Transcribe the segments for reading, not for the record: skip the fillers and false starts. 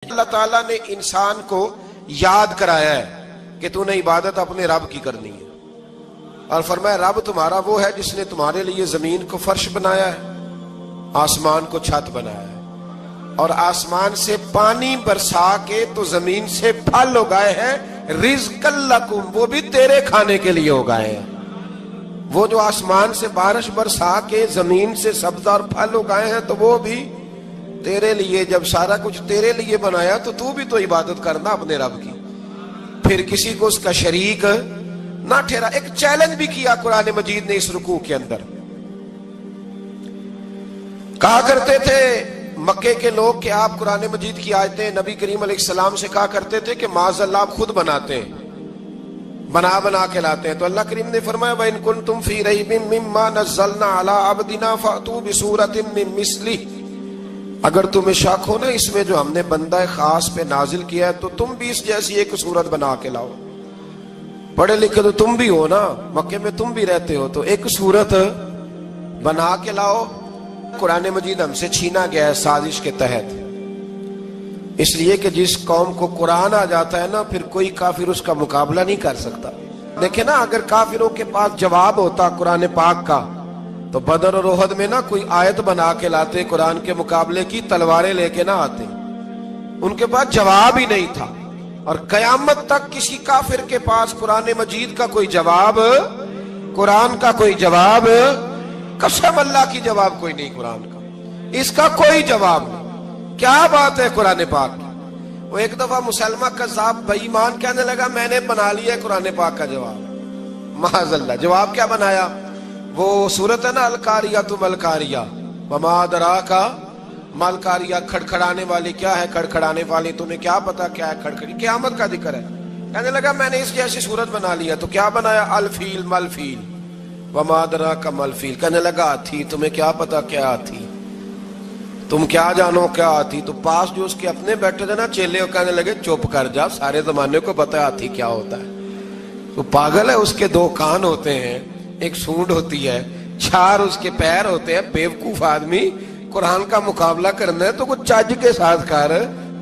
اللہ تعالیٰ نے انسان کو یاد کرایا ہے کہ تو نے عبادت اپنے رب کی کرنی ہے، اور فرمایا رب تمہارا وہ ہے جس نے تمہارے لیے زمین کو فرش بنایا ہے، آسمان کو چھت بنایا ہے، اور آسمان سے پانی برسا کے تو زمین سے پھل اگائے ہیں، رزق لکم، وہ بھی تیرے کھانے کے لیے اگائے ہیں۔ وہ جو آسمان سے بارش برسا کے زمین سے سبز اور پھل اگائے ہیں تو وہ بھی تیرے لیے۔ جب سارا کچھ تیرے لیے بنایا تو بھی تو عبادت کرنا اپنے رب کی، پھر کسی کو اس کا شریک نہ ٹھہرا۔ ایک چیلنج بھی کیا قرآن مجید نے اس رکوع کے اندر، کہا کرتے تھے مکے کے لوگ کہ آپ قرآن مجید کی آیتیں نبی کریم علیہ السلام سے کہا کرتے تھے کہ معاذ اللہ آپ خود بناتے ہیں، بنا کے لاتے ہیں۔ تو اللہ کریم نے فرمایا وَإِن كُنتُمْ فِي رَيْبٍ مِّمَّا نَزَّلْنَا عَلَىٰ عَبْدِنَا فَأْتُوا بِسُورَةٍ مِّن مِّثْلِهِ، اگر تمہیں شک ہو نا اس میں جو ہم نے بندہ خاص پہ نازل کیا ہے تو تم بھی اس جیسی ایک صورت بنا کے لاؤ۔ پڑھے لکھے تو تم بھی ہو نا، مکے میں تم بھی رہتے ہو، تو ایک صورت بنا کے لاؤ۔ قرآن مجید ہم سے چھینا گیا ہے سازش کے تحت، اس لیے کہ جس قوم کو قرآن آ جاتا ہے نا پھر کوئی کافر اس کا مقابلہ نہیں کر سکتا۔ دیکھیں نا، اگر کافروں کے پاس جواب ہوتا قرآن پاک کا تو بدر اور احد میں نا کوئی آیت بنا کے لاتے، قرآن کے مقابلے کی تلواریں لے کے نہ آتے، ان کے پاس جواب ہی نہیں تھا۔ اور قیامت تک کسی کافر کے پاس قرآن مجید کا کوئی جواب، قرآن کا کوئی جواب، قسم اللہ کی جواب کوئی نہیں، قرآن کا اس کا کوئی جواب نہیں۔ کیا بات ہے قرآن پاک کی۔ وہ ایک دفعہ مسلمہ کذاب بے ایمان کہنے لگا میں نے بنا لیا ہے قرآن پاک کا جواب، معاذ اللہ۔ جواب کیا بنایا؟ وہ صورت ہے نا القاریۃ ما القاریۃ وما ادراک ما القاریۃ، کھڑکھڑانے والی کیا ہے، کھڑکھڑانے والی تمہیں کیا پتا کیا ہے، کھڑکھڑی قیامت کا ذکر ہے۔ کہنے لگا میں نے اس جیسی صورت بنا لیا، تو کیا بنایا؟ الفیل مل فیل وما ادراک ما الفیل۔ کہنے لگا ہاتھی، تمہیں کیا پتا کیا ہاتھی، تم کیا جانو کیا ہاتھی۔ تو پاس جو اس کے اپنے بیٹھے تھے نا چیلے، کہنے لگے چپ کر جا، سارے زمانے کو پتا ہے ہاتھی کیا ہوتا ہے۔ تو پاگل ہے، اس کے دو کان ہوتے ہیں، ایک سونڈ ہوتی ہے، چار اس کے پیر ہوتے ہیں۔ بیوقوف آدمی قرآن کا مقابلہ کرنا ہے تو کچھ چج کے ساتھ کر،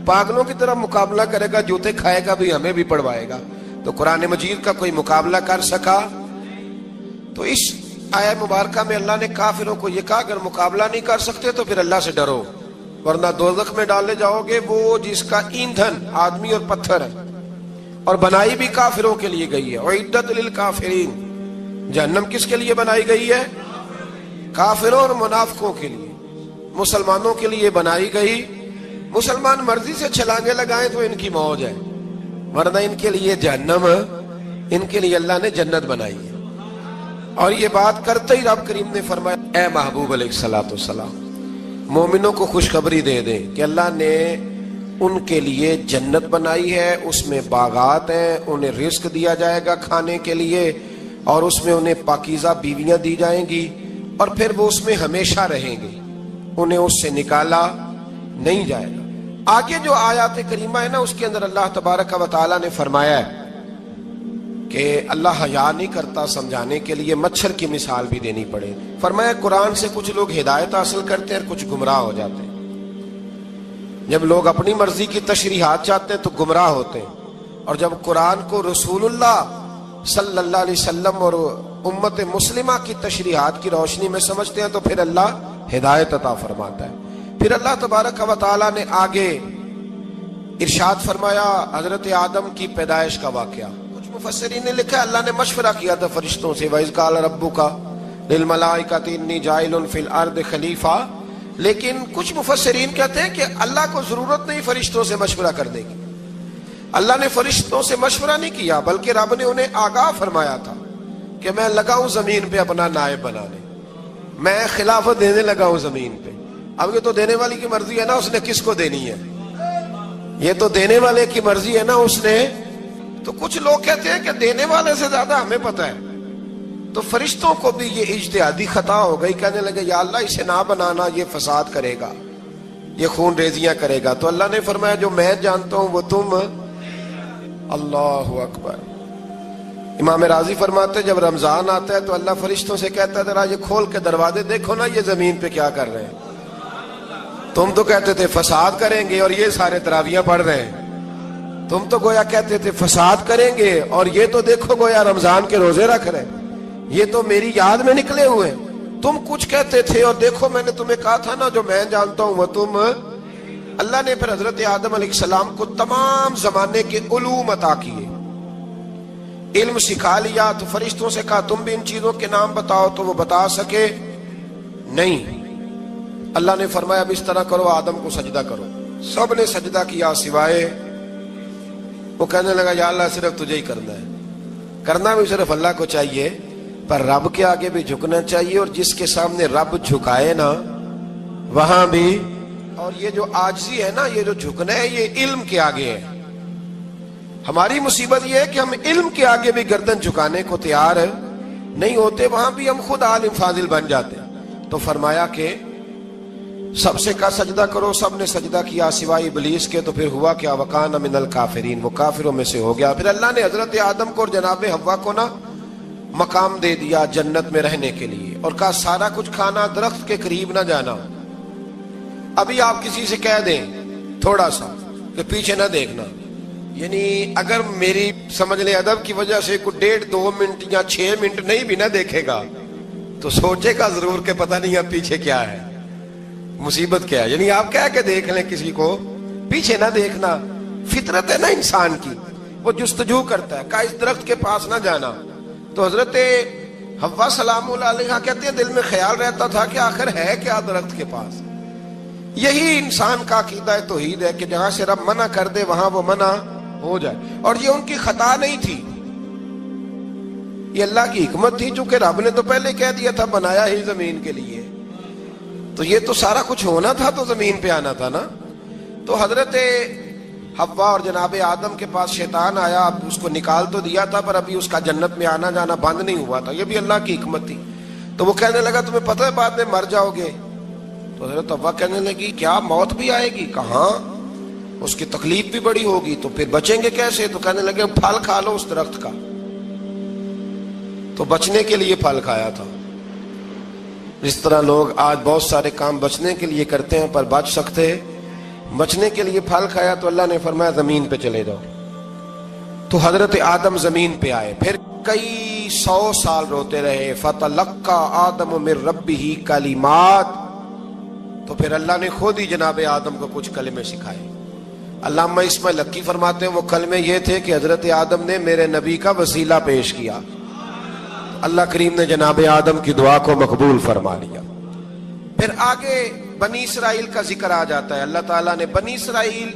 پاگلوں کی طرح مقابلہ کرے گا، جوتے کھائے گا بھی ہمیں بھی پڑھوائے گا۔ تو قرآن مجید کا کوئی مقابلہ کر سکا؟ تو اس آیہ مبارکہ میں اللہ نے کافروں کو یہ کہا اگر مقابلہ نہیں کر سکتے تو پھر اللہ سے ڈرو، ورنہ دوزخ میں ڈالے جاؤ گے، وہ جس کا ایندھن آدمی اور پتھر ہے، اور بنائی بھی کافروں کے لیے گئی ہے۔ اعدت للکافرین، جہنم کس کے لیے بنائی گئی ہے؟ کافروں اور منافقوں کے لیے۔ مسلمانوں کے لیے بنائی گئی، مسلمان مرضی سے چھلانگے لگائیں تو ان کی موج ہے، ورنہ ان کے لیے جہنم، ان کے لیے اللہ نے جنت بنائی ہے۔ اور یہ بات کرتے ہی رب کریم نے فرمایا اے محبوب علیہ السلام، مومنوں کو خوشخبری دے دیں کہ اللہ نے ان کے لیے جنت بنائی ہے، اس میں باغات ہیں، انہیں رزق دیا جائے گا کھانے کے لیے، اور اس میں انہیں پاکیزہ بیویاں دی جائیں گی، اور پھر وہ اس میں ہمیشہ رہیں گے، انہیں اس سے نکالا نہیں جائے گا۔ آگے جو آیات کریمہ ہے نا اس کے اندر اللہ تبارک و تعالیٰ نے فرمایا ہے کہ اللہ حیا نہیں کرتا سمجھانے کے لیے مچھر کی مثال بھی دینی پڑے۔ فرمایا قرآن سے کچھ لوگ ہدایت حاصل کرتے ہیں اور کچھ گمراہ ہو جاتے ہیں۔ جب لوگ اپنی مرضی کی تشریحات چاہتے ہیں تو گمراہ ہوتے ہیں، اور جب قرآن کو رسول اللہ صلی اللہ علیہ وسلم اور امت مسلمہ کی تشریحات کی روشنی میں سمجھتے ہیں تو پھر اللہ ہدایت عطا فرماتا ہے۔ پھر اللہ تبارک و تعالیٰ نے آگے ارشاد فرمایا حضرت آدم کی پیدائش کا واقعہ۔ کچھ مفسرین نے لکھا اللہ نے مشورہ کیا تھا فرشتوں سے، وَإِذْ قَالَ رَبُّكَ لِلْمَلَائِكَةِ إِنِّي جَاعِلٌ فِي الْأَرْضِ خَلِيفَةً، لیکن کچھ مفسرین کہتے ہیں کہ اللہ کو ضرورت نہیں فرشتوں سے مشورہ کرنے کی، اللہ نے فرشتوں سے مشورہ نہیں کیا، بلکہ رب نے انہیں آگاہ فرمایا تھا کہ میں لگا ہوں زمین پہ اپنا نائب بنانے، میں خلافت دینے لگا ہوں زمین پہ۔ اب یہ تو دینے والی کی مرضی ہے نا اس نے کس کو دینی ہے، یہ تو دینے والے کی مرضی ہے نا اس نے۔ تو کچھ لوگ کہتے ہیں کہ دینے والے سے زیادہ ہمیں پتہ ہے، تو فرشتوں کو بھی یہ اجتہادی خطا ہو گئی، کہنے لگے یا اللہ اسے نہ بنانا، یہ فساد کرے گا، یہ خون ریزیاں کرے گا۔ تو اللہ نے فرمایا جو میں جانتا ہوں وہ تم، اللہ اکبر۔ امام راضی فرماتے جب رمضان آتا ہے تو اللہ فرشتوں سے کہتا ہے ذرا یہ کھول کے دروازے دیکھو نا یہ زمین پہ کیا کر رہے ہیں، تم تو کہتے تھے فساد کریں گے اور یہ سارے تراویحاں پڑھ رہے ہیں. تم تو گویا کہتے تھے فساد کریں گے اور یہ تو دیکھو گویا رمضان کے روزے رکھ رہے ہیں. یہ تو میری یاد میں نکلے ہوئے. تم کچھ کہتے تھے اور دیکھو میں نے تمہیں کہا تھا نا جو میں جانتا ہوں وہ تم. اللہ نے پھر حضرت آدم علیہ السلام کو تمام زمانے کے علوم عطا کیے, علم سکھا لیا. تو فرشتوں سے کہا تم بھی ان چیزوں کے نام بتاؤ, تو وہ بتا سکے نہیں. اللہ نے فرمایا اب اس طرح کرو, آدم کو سجدہ کرو. سب نے سجدہ کیا سوائے وہ. کہنے لگا یا اللہ صرف تجھے ہی کرنا ہے. کرنا بھی صرف اللہ کو چاہیے, پر رب کے آگے بھی جھکنا چاہیے, اور جس کے سامنے رب جھکائے نا وہاں بھی. اور یہ جو عاجزی ہے نا, یہ جو جھکنا ہے, یہ علم کے آگے ہے. ہماری مصیبت یہ ہے کہ ہم علم کے آگے بھی گردن جھکانے کو تیار نہیں ہوتے, وہاں بھی ہم خود عالم فاضل بن جاتے. تو فرمایا کہ سب سے کہا سجدہ کرو. سب نے سجدہ کیا سوائے ابلیس کے. تو پھر ہوا کیا, وکان من الکافرین, وہ کافروں میں سے ہو گیا. پھر اللہ نے حضرت آدم کو اور جناب حوا کو نا مقام دے دیا جنت میں رہنے کے لیے, اور کہا سارا کچھ کھانا, درخت کے قریب نہ جانا. ابھی آپ کسی سے کہہ دیں تھوڑا سا کہ پیچھے نہ دیکھنا, یعنی اگر میری سمجھ لیں ادب کی وجہ سے کوئی 1.5-2 منٹ یا 6 منٹ نہیں بھی نہ دیکھے گا تو سوچے گا ضرور کہ پتہ نہیں اب پیچھے کیا ہے, مصیبت کیا ہے. یعنی آپ کہہ کے دیکھ لیں کسی کو پیچھے نہ دیکھنا. فطرت ہے نا انسان کی, وہ جستجو کرتا ہے. کہا اس درخت کے پاس نہ جانا. تو حضرت حوا سلام اللہ علیہا کہتے ہیں دل میں خیال رہتا تھا کہ آخر ہے کیا درخت کے پاس. یہی انسان کا عقیدہ توحید ہے کہ جہاں سے رب منع کر دے وہاں وہ منع ہو جائے. اور یہ ان کی خطا نہیں تھی, یہ اللہ کی حکمت تھی, چونکہ رب نے تو پہلے کہہ دیا تھا بنایا ہی زمین کے لیے, تو یہ تو سارا کچھ ہونا تھا تو زمین پہ آنا تھا نا. تو حضرت حوا اور جناب آدم کے پاس شیطان آیا. اب اس کو نکال تو دیا تھا پر ابھی اس کا جنت میں آنا جانا بند نہیں ہوا تھا. یہ بھی اللہ کی حکمت تھی. تو وہ کہنے لگا تمہیں پتہ ہے بعد میں مر جاؤ گے. تو حضرت حوا کہنے لگی کیا موت بھی آئے گی؟ کہاں, اس کی تکلیف بھی بڑی ہوگی, تو پھر بچیں گے کیسے؟ تو کہنے لگے پھل کھا لو اس درخت کا. تو بچنے کے لیے پھل کھایا تھا. اس طرح لوگ آج بہت سارے کام بچنے کے لیے کرتے ہیں پر بچ سکتے, بچنے کے لیے پھل کھایا. تو اللہ نے فرمایا زمین پہ چلے جاؤ. تو حضرت آدم زمین پہ آئے. پھر کئی 100 سال روتے رہے. فَتَلَقَّى آدَمُ مِن رَبِّهِ کَلِمَاتٍ. تو پھر اللہ نے خود ہی جناب آدم کو کچھ کلمے سکھائے. علامہ اسماعیل حقی فرماتے ہیں وہ کلمے یہ تھے کہ حضرت آدم نے میرے نبی کا وسیلہ پیش کیا, اللہ کریم نے جناب آدم کی دعا کو مقبول فرما لیا. پھر آگے بنی اسرائیل کا ذکر آ جاتا ہے. اللہ تعالیٰ نے بنی اسرائیل,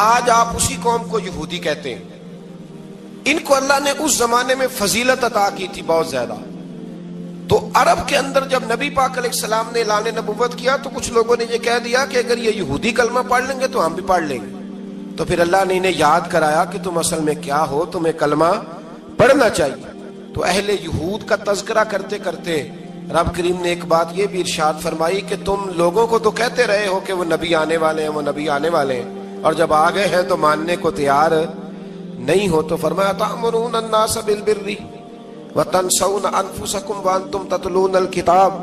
آج آپ اسی قوم کو یہودی کہتے ہیں, ان کو اللہ نے اس زمانے میں فضیلت عطا کی تھی بہت زیادہ. تو عرب کے اندر جب نبی پاک علیہ السلام نے اعلان نبوت کیا تو کچھ لوگوں نے یہ کہہ دیا کہ اگر یہ یہودی کلمہ پڑھ لیں گے تو ہم بھی پڑھ لیں گے. تو پھر اللہ نے انہیں یاد کرایا کہ تم اصل میں کیا ہو, تمہیں کلمہ پڑھنا چاہیے. تو اہل یہود کا تذکرہ کرتے کرتے رب کریم نے ایک بات یہ بھی ارشاد فرمائی کہ تم لوگوں کو تو کہتے رہے ہو کہ وہ نبی آنے والے ہیں, وہ نبی آنے والے ہیں, اور جب آ گئے ہیں تو ماننے کو تیار نہیں ہو. تو فرمایا تأمرون الناس بالبر وتنسون انفسکم وانتم تتلون الکتاب.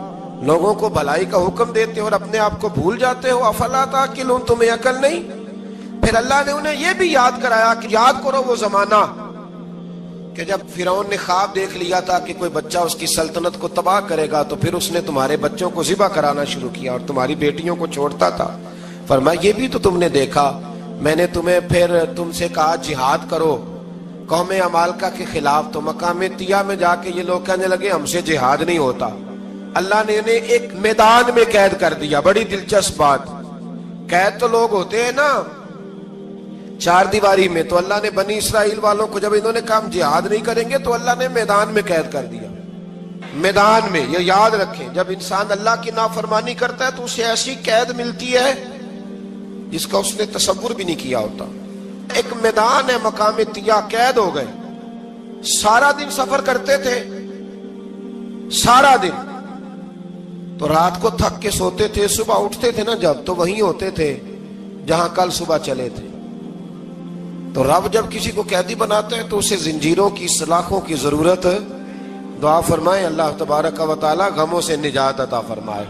لوگوں کو بھلائی کا حکم دیتے ہو اور اپنے آپ کو بھول جاتے ہو. افلا تعقلون, تمہیں عقل نہیں؟ پھر اللہ نے انہیں یہ بھی یاد کرایا کہ یاد کرو وہ زمانہ کہ جب فرعون نے خواب دیکھ لیا تھا کہ کوئی بچہ اس کی سلطنت کو تباہ کرے گا, تو پھر اس نے تمہارے بچوں کو ذبح کرانا شروع کیا اور تمہاری بیٹیوں کو چھوڑتا تھا. فرمایا یہ بھی تو تم نے دیکھا, میں نے تمہیں پھر تم سے کہا جہاد کرو قوم عمالقہ کے خلاف. تو مقام طیہ میں جا کے یہ لوگ کہنے لگے ہم سے جہاد نہیں ہوتا. اللہ نے انہیں ایک میدان میں قید کر دیا. بڑی دلچسپ بات, قید تو لوگ ہوتے ہیں نا 4 دیواری میں, تو اللہ نے بنی اسرائیل والوں کو جب انہوں نے کہا ہم جہاد نہیں کریں گے تو اللہ نے میدان میں قید کر دیا. میدان میں, یہ یاد رکھیں, جب انسان اللہ کی نافرمانی کرتا ہے تو اسے ایسی قید ملتی ہے جس کا اس نے تصور بھی نہیں کیا ہوتا. ایک میدان ہے مقام طیہ, قید ہو گئے. سارا دن سفر کرتے تھے, سارا دن. تو رات کو تھک کے سوتے تھے, صبح اٹھتے تھے نا جب, تو وہیں ہوتے تھے جہاں کل صبح چلے تھے. تو رب جب کسی کو قیدی بناتا ہے تو اسے زنجیروں کی, سلاخوں کی ضرورت. دعا فرمائیں اللہ تبارک و تعالی غموں سے نجات عطا فرمائے.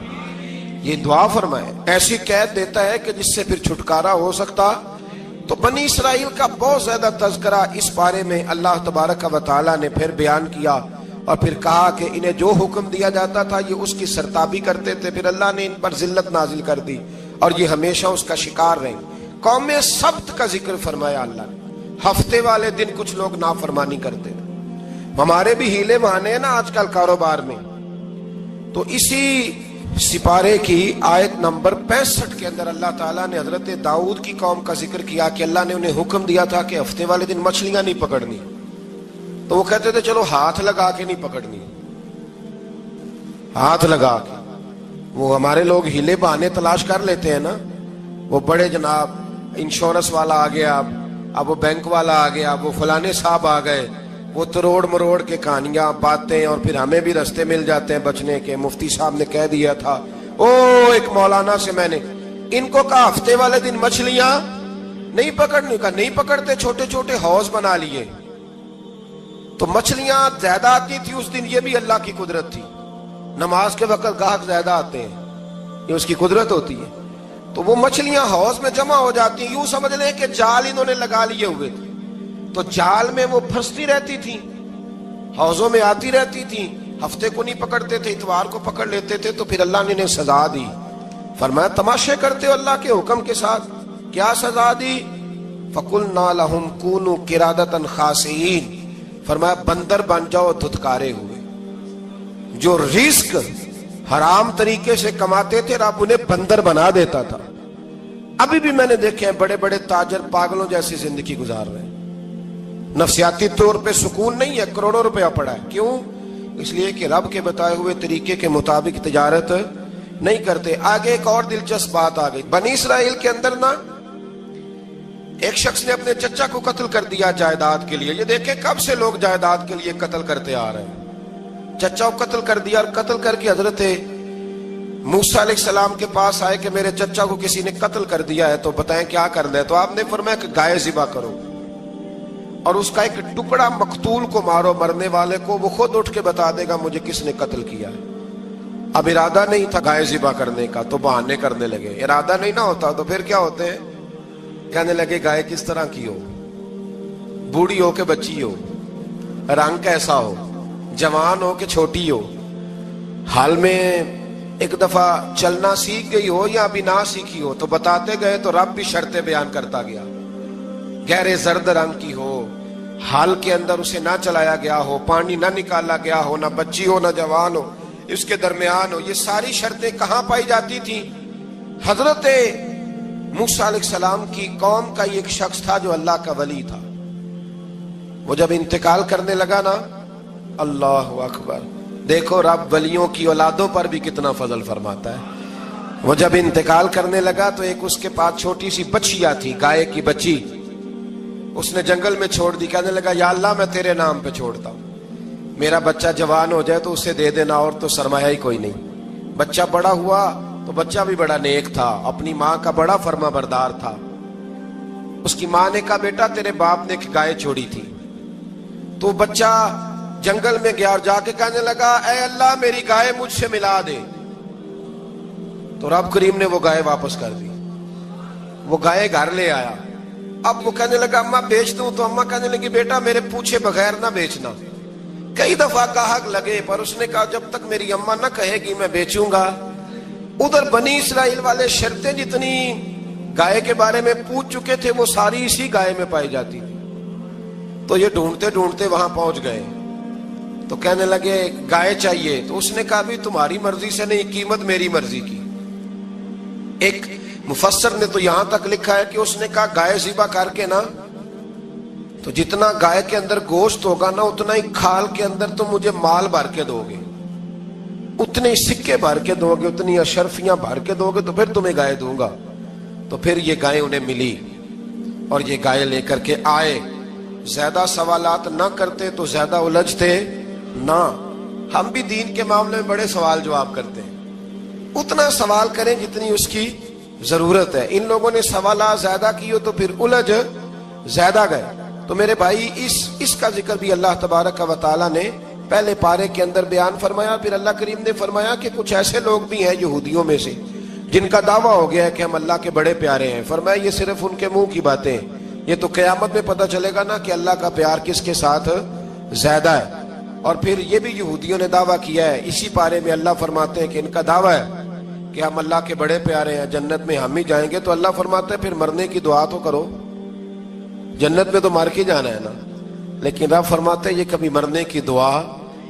یہ دعا فرمائے، ایسی قید دیتا ہے کہ جس سے پھر چھٹکارا ہو سکتا۔ تو بنی اسرائیل کا بہت زیادہ تذکرہ اس بارے میں اللہ تبارک و تعالیٰ نے پھر بیان کیا، اور پھر کہا کہ انہیں جو حکم دیا جاتا تھا یہ اس کی سرتابی کرتے تھے، پھر اللہ نے ان پر ذلت نازل کر دی اور یہ ہمیشہ اس کا شکار رہیں۔ قوم سبت کا ذکر فرمایا اللہ نے، ہفتے والے دن کچھ لوگ نافرمانی کرتے تھے۔ ہمارے بھی ہیلے بہانے ہیں نا آج کل کاروبار میں، تو اسی سپارے کی آیت نمبر 65 کے اندر اللہ تعالیٰ نے حضرت داؤد کی قوم کا ذکر کیا کہ اللہ نے انہیں حکم دیا تھا کہ ہفتے والے دن مچھلیاں نہیں پکڑنی، تو وہ کہتے تھے چلو ہاتھ لگا کے نہیں پکڑنی، ہاتھ لگا کے۔ وہ ہمارے لوگ ہیلے بہانے تلاش کر لیتے ہیں نا، وہ بڑے جناب انشورنس والا آ گیا، اب وہ بینک والا آ گیا، وہ فلانے صاحب آ گئے، وہ تروڑ مروڑ کے کہانیاں باتیں، اور پھر ہمیں بھی رستے مل جاتے ہیں بچنے کے۔ مفتی صاحب نے کہہ دیا تھا، ایک مولانا سے میں نے ان کو کہا ہفتے والے دن مچھلیاں نہیں پکڑنے کا، نہیں پکڑتے، چھوٹے چھوٹے حوض بنا لیے تو مچھلیاں زیادہ آتی تھی اس دن۔ یہ بھی اللہ کی قدرت تھی، نماز کے وقت گاہک زیادہ آتے ہیں، یہ اس کی قدرت ہوتی ہے۔ تو وہ مچھلیاں حوض میں جمع ہو جاتی ہیں، یوں سمجھ لیں کہ جال انہوں نے لگا لیے ہوئے تھے، تو جال میں وہ پھنستی رہتی تھی، حوضوں میں آتی رہتی تھی۔ ہفتے کو نہیں پکڑتے تھے، اتوار کو پکڑ لیتے تھے، تو پھر اللہ نے انہیں سزا دی۔ فرمایا تماشے کرتے ہو اللہ کے حکم کے ساتھ، کیا سزا دی؟ فَقُلْنَا لَهُمْ كُونُوا قِرَادَةً خَاسِئِينَ، فرمایا بندر بن جاؤ دھتکارے ہوئے۔ جو رزق حرام طریقے سے کماتے تھے رب انہیں بندر بنا دیتا تھا۔ ابھی بھی میں نے دیکھے ہیں بڑے بڑے تاجر پاگلوں جیسی زندگی گزار رہے ہیں، نفسیاتی طور پہ سکون نہیں ہے، کروڑوں روپیہ پڑا ہے۔ کیوں؟ اس لیے کہ رب کے بتائے ہوئے طریقے کے مطابق تجارت نہیں کرتے۔ آگے ایک اور دلچسپ بات آ گئی، بنی اسرائیل کے اندر نا ایک شخص نے اپنے چچا کو قتل کر دیا جائیداد کے لیے۔ یہ دیکھیں کب سے لوگ جائیداد کے لیے قتل کرتے آ رہے ہیں۔ چچا کو قتل کر دیا، اور قتل کر کے حضرت موسیٰ علیہ السلام کے پاس آئے کہ میرے چچا کو کسی نے قتل کر دیا ہے، تو بتائیں کیا کرنا ہے؟ تو آپ نے فرمایا کہ گائے ذبح کرو، اور اس کا ایک ٹکڑا مقتول کو مارو، مرنے والے کو، وہ خود اٹھ کے بتا دے گا مجھے کس نے قتل کیا ہے۔ اب ارادہ نہیں تھا گائے ذبح کرنے کا تو بہانے کرنے لگے۔ ارادہ نہیں نہ ہوتا تو پھر کیا ہوتے ہیں؟ کہنے لگے گائے کس طرح کی ہو، بوڑھی ہو کہ بچی ہو، رنگ کیسا ہو، جوان ہو کہ چھوٹی ہو، حال میں ایک دفعہ چلنا سیکھ گئی ہو یا ابھی نہ سیکھی ہو، تو بتاتے گئے تو رب بھی شرطیں بیان کرتا گیا۔ گہرے زرد رنگ کی ہو، حال کے اندر اسے نہ چلایا گیا ہو، پانی نہ نکالا گیا ہو، نہ بچی ہو نہ جوان ہو، اس کے درمیان ہو۔ یہ ساری شرطیں کہاں پائی جاتی تھی؟ حضرت موسیٰ علیہ السلام کی قوم کا ایک شخص تھا جو اللہ کا ولی تھا، وہ جب انتقال کرنے لگا نا، اللہ اکبر، دیکھو رب ولیوں کی اولادوں پر بھی کتنا فضل فرماتا ہے۔ وہ جب انتقال کرنے لگا تو ایک اس کے پاس چھوٹی سی بچیا تھی، گائے کی بچی، اس نے جنگل میں چھوڑ دی۔ کہنے لگا یا اللہ میں تیرے نام پہ چھوڑتا ہوں، میرا بچہ جوان ہو جائے تو اسے دے دینا، اور تو سرمایہ ہی کوئی نہیں۔ بچہ بڑا ہوا تو بچہ بھی بڑا نیک تھا، اپنی ماں کا بڑا فرما بردار تھا۔ اس کی ماں نے کہا بیٹا تیرے باپ نے ایک گائے چھوڑی تھی، تو بچہ جنگل میں گیا اور جا کے کہنے لگا اے اللہ میری گائے مجھ سے ملا دے، تو رب کریم نے وہ گائے واپس کر دی۔ وہ گائے گھر لے آیا، اب وہ کہنے لگا اماں بیچ دوں، تو اماں کہنے لگی بیٹا میرے پوچھے بغیر نہ بیچنا۔ کئی دفعہ گاہک لگے پر اس نے کہا جب تک میری اماں نہ کہے گی میں بیچوں گا۔ ادھر بنی اسرائیل والے شرطیں جتنی گائے کے بارے میں پوچھ چکے تھے وہ ساری اسی گائے میں پائی جاتی تھی، تو یہ ڈھونڈتے ڈھونڈتے وہاں پہنچ گئے، تو کہنے لگے گائے چاہیے، تو اس نے کہا بھی تمہاری مرضی سے نہیں، قیمت میری مرضی کی۔ ایک مفسر نے تو یہاں تک لکھا ہے کہ اس نے کہا گائے ذبح کر کے نا، تو جتنا گائے کے اندر گوشت ہوگا نا اتنا ہی کھال کے اندر تو مجھے مال بھر کے دو گے، اتنے سکے بھر کے دو گے، اتنی اشرفیاں بھر کے دو گے تو پھر تمہیں گائے دوں گا۔ تو پھر یہ گائے انہیں ملی اور یہ گائے لے کر کے آئے۔ زیادہ سوالات نہ کرتے تو زیادہ الجھتے نہ۔ ہم بھی دین کے معاملے میں بڑے سوال جواب کرتے ہیں، اتنا سوال کریں جتنی اس کی ضرورت ہے۔ ان لوگوں نے سوالات زیادہ کیے تو پھر الجھ زیادہ گئے۔ تو میرے بھائی اس کا ذکر بھی اللہ تبارک و تعالیٰ نے پہلے پارے کے اندر بیان فرمایا. پھر اللہ کریم نے فرمایا کہ کچھ ایسے لوگ بھی ہیں یہودیوں میں سے جن کا دعویٰ ہو گیا ہے کہ ہم اللہ کے بڑے پیارے ہیں. فرمایا یہ صرف ان کے منہ کی باتیں ہیں, یہ تو قیامت میں پتہ چلے گا نا کہ اللہ کا پیار کس کے ساتھ زیادہ ہے. اور پھر یہ بھی یہودیوں نے دعویٰ کیا ہے, اسی پارے میں اللہ فرماتے ہیں کہ ان کا دعویٰ ہے کہ ہم اللہ کے بڑے پیارے ہیں, جنت میں ہم ہی جائیں گے. تو اللہ فرماتا ہے پھر مرنے کی دعا تو کرو, جنت میں تو مر کے جانا ہے نا. لیکن رب فرماتے ہیں یہ کبھی مرنے کی دعا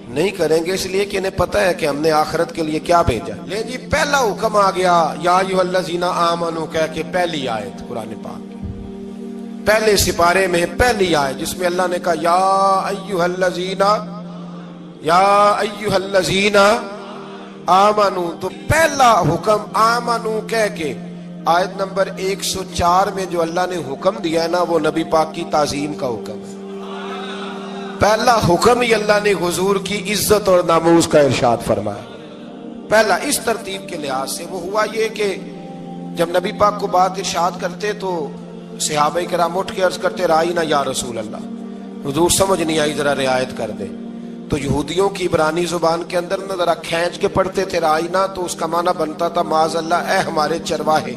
نہیں کریں گے, اس لیے کہ انہیں پتہ ہے کہ ہم نے آخرت کے لیے کیا بھیجا. لے جی پہلا حکم آ گیا یا ایھا الذین آمنوا کہہ کے, پہلی آیت قرآن پاک پہلے سپارے میں پہلی آیت جس میں اللہ نے کہا یا ایھا الذین آمنوا. تو پہلا حکم آمنوا کہہ کے آیت نمبر 104 میں جو اللہ نے حکم دیا ہے نا, وہ نبی پاک کی تعظیم کا حکم ہے. پہلا حکم ہی اللہ نے حضور کی عزت اور ناموز کا ارشاد فرمایا. پہلا اس ترتیب کے لحاظ سے وہ ہوا یہ کہ جب نبی پاک کو بات ارشاد کرتے تو صحابہ کرام اٹھ کے عرض کرتے رائینا یا رسول اللہ, حضور سمجھ نہیں آئی ذرا رعایت کر دے. تو یہودیوں کی عبرانی زبان کے اندر نہ ذرا کھینچ کے پڑھتے تھے رائینا, تو اس کا معنی بنتا تھا معاذ اللہ اے ہمارے چرواہے.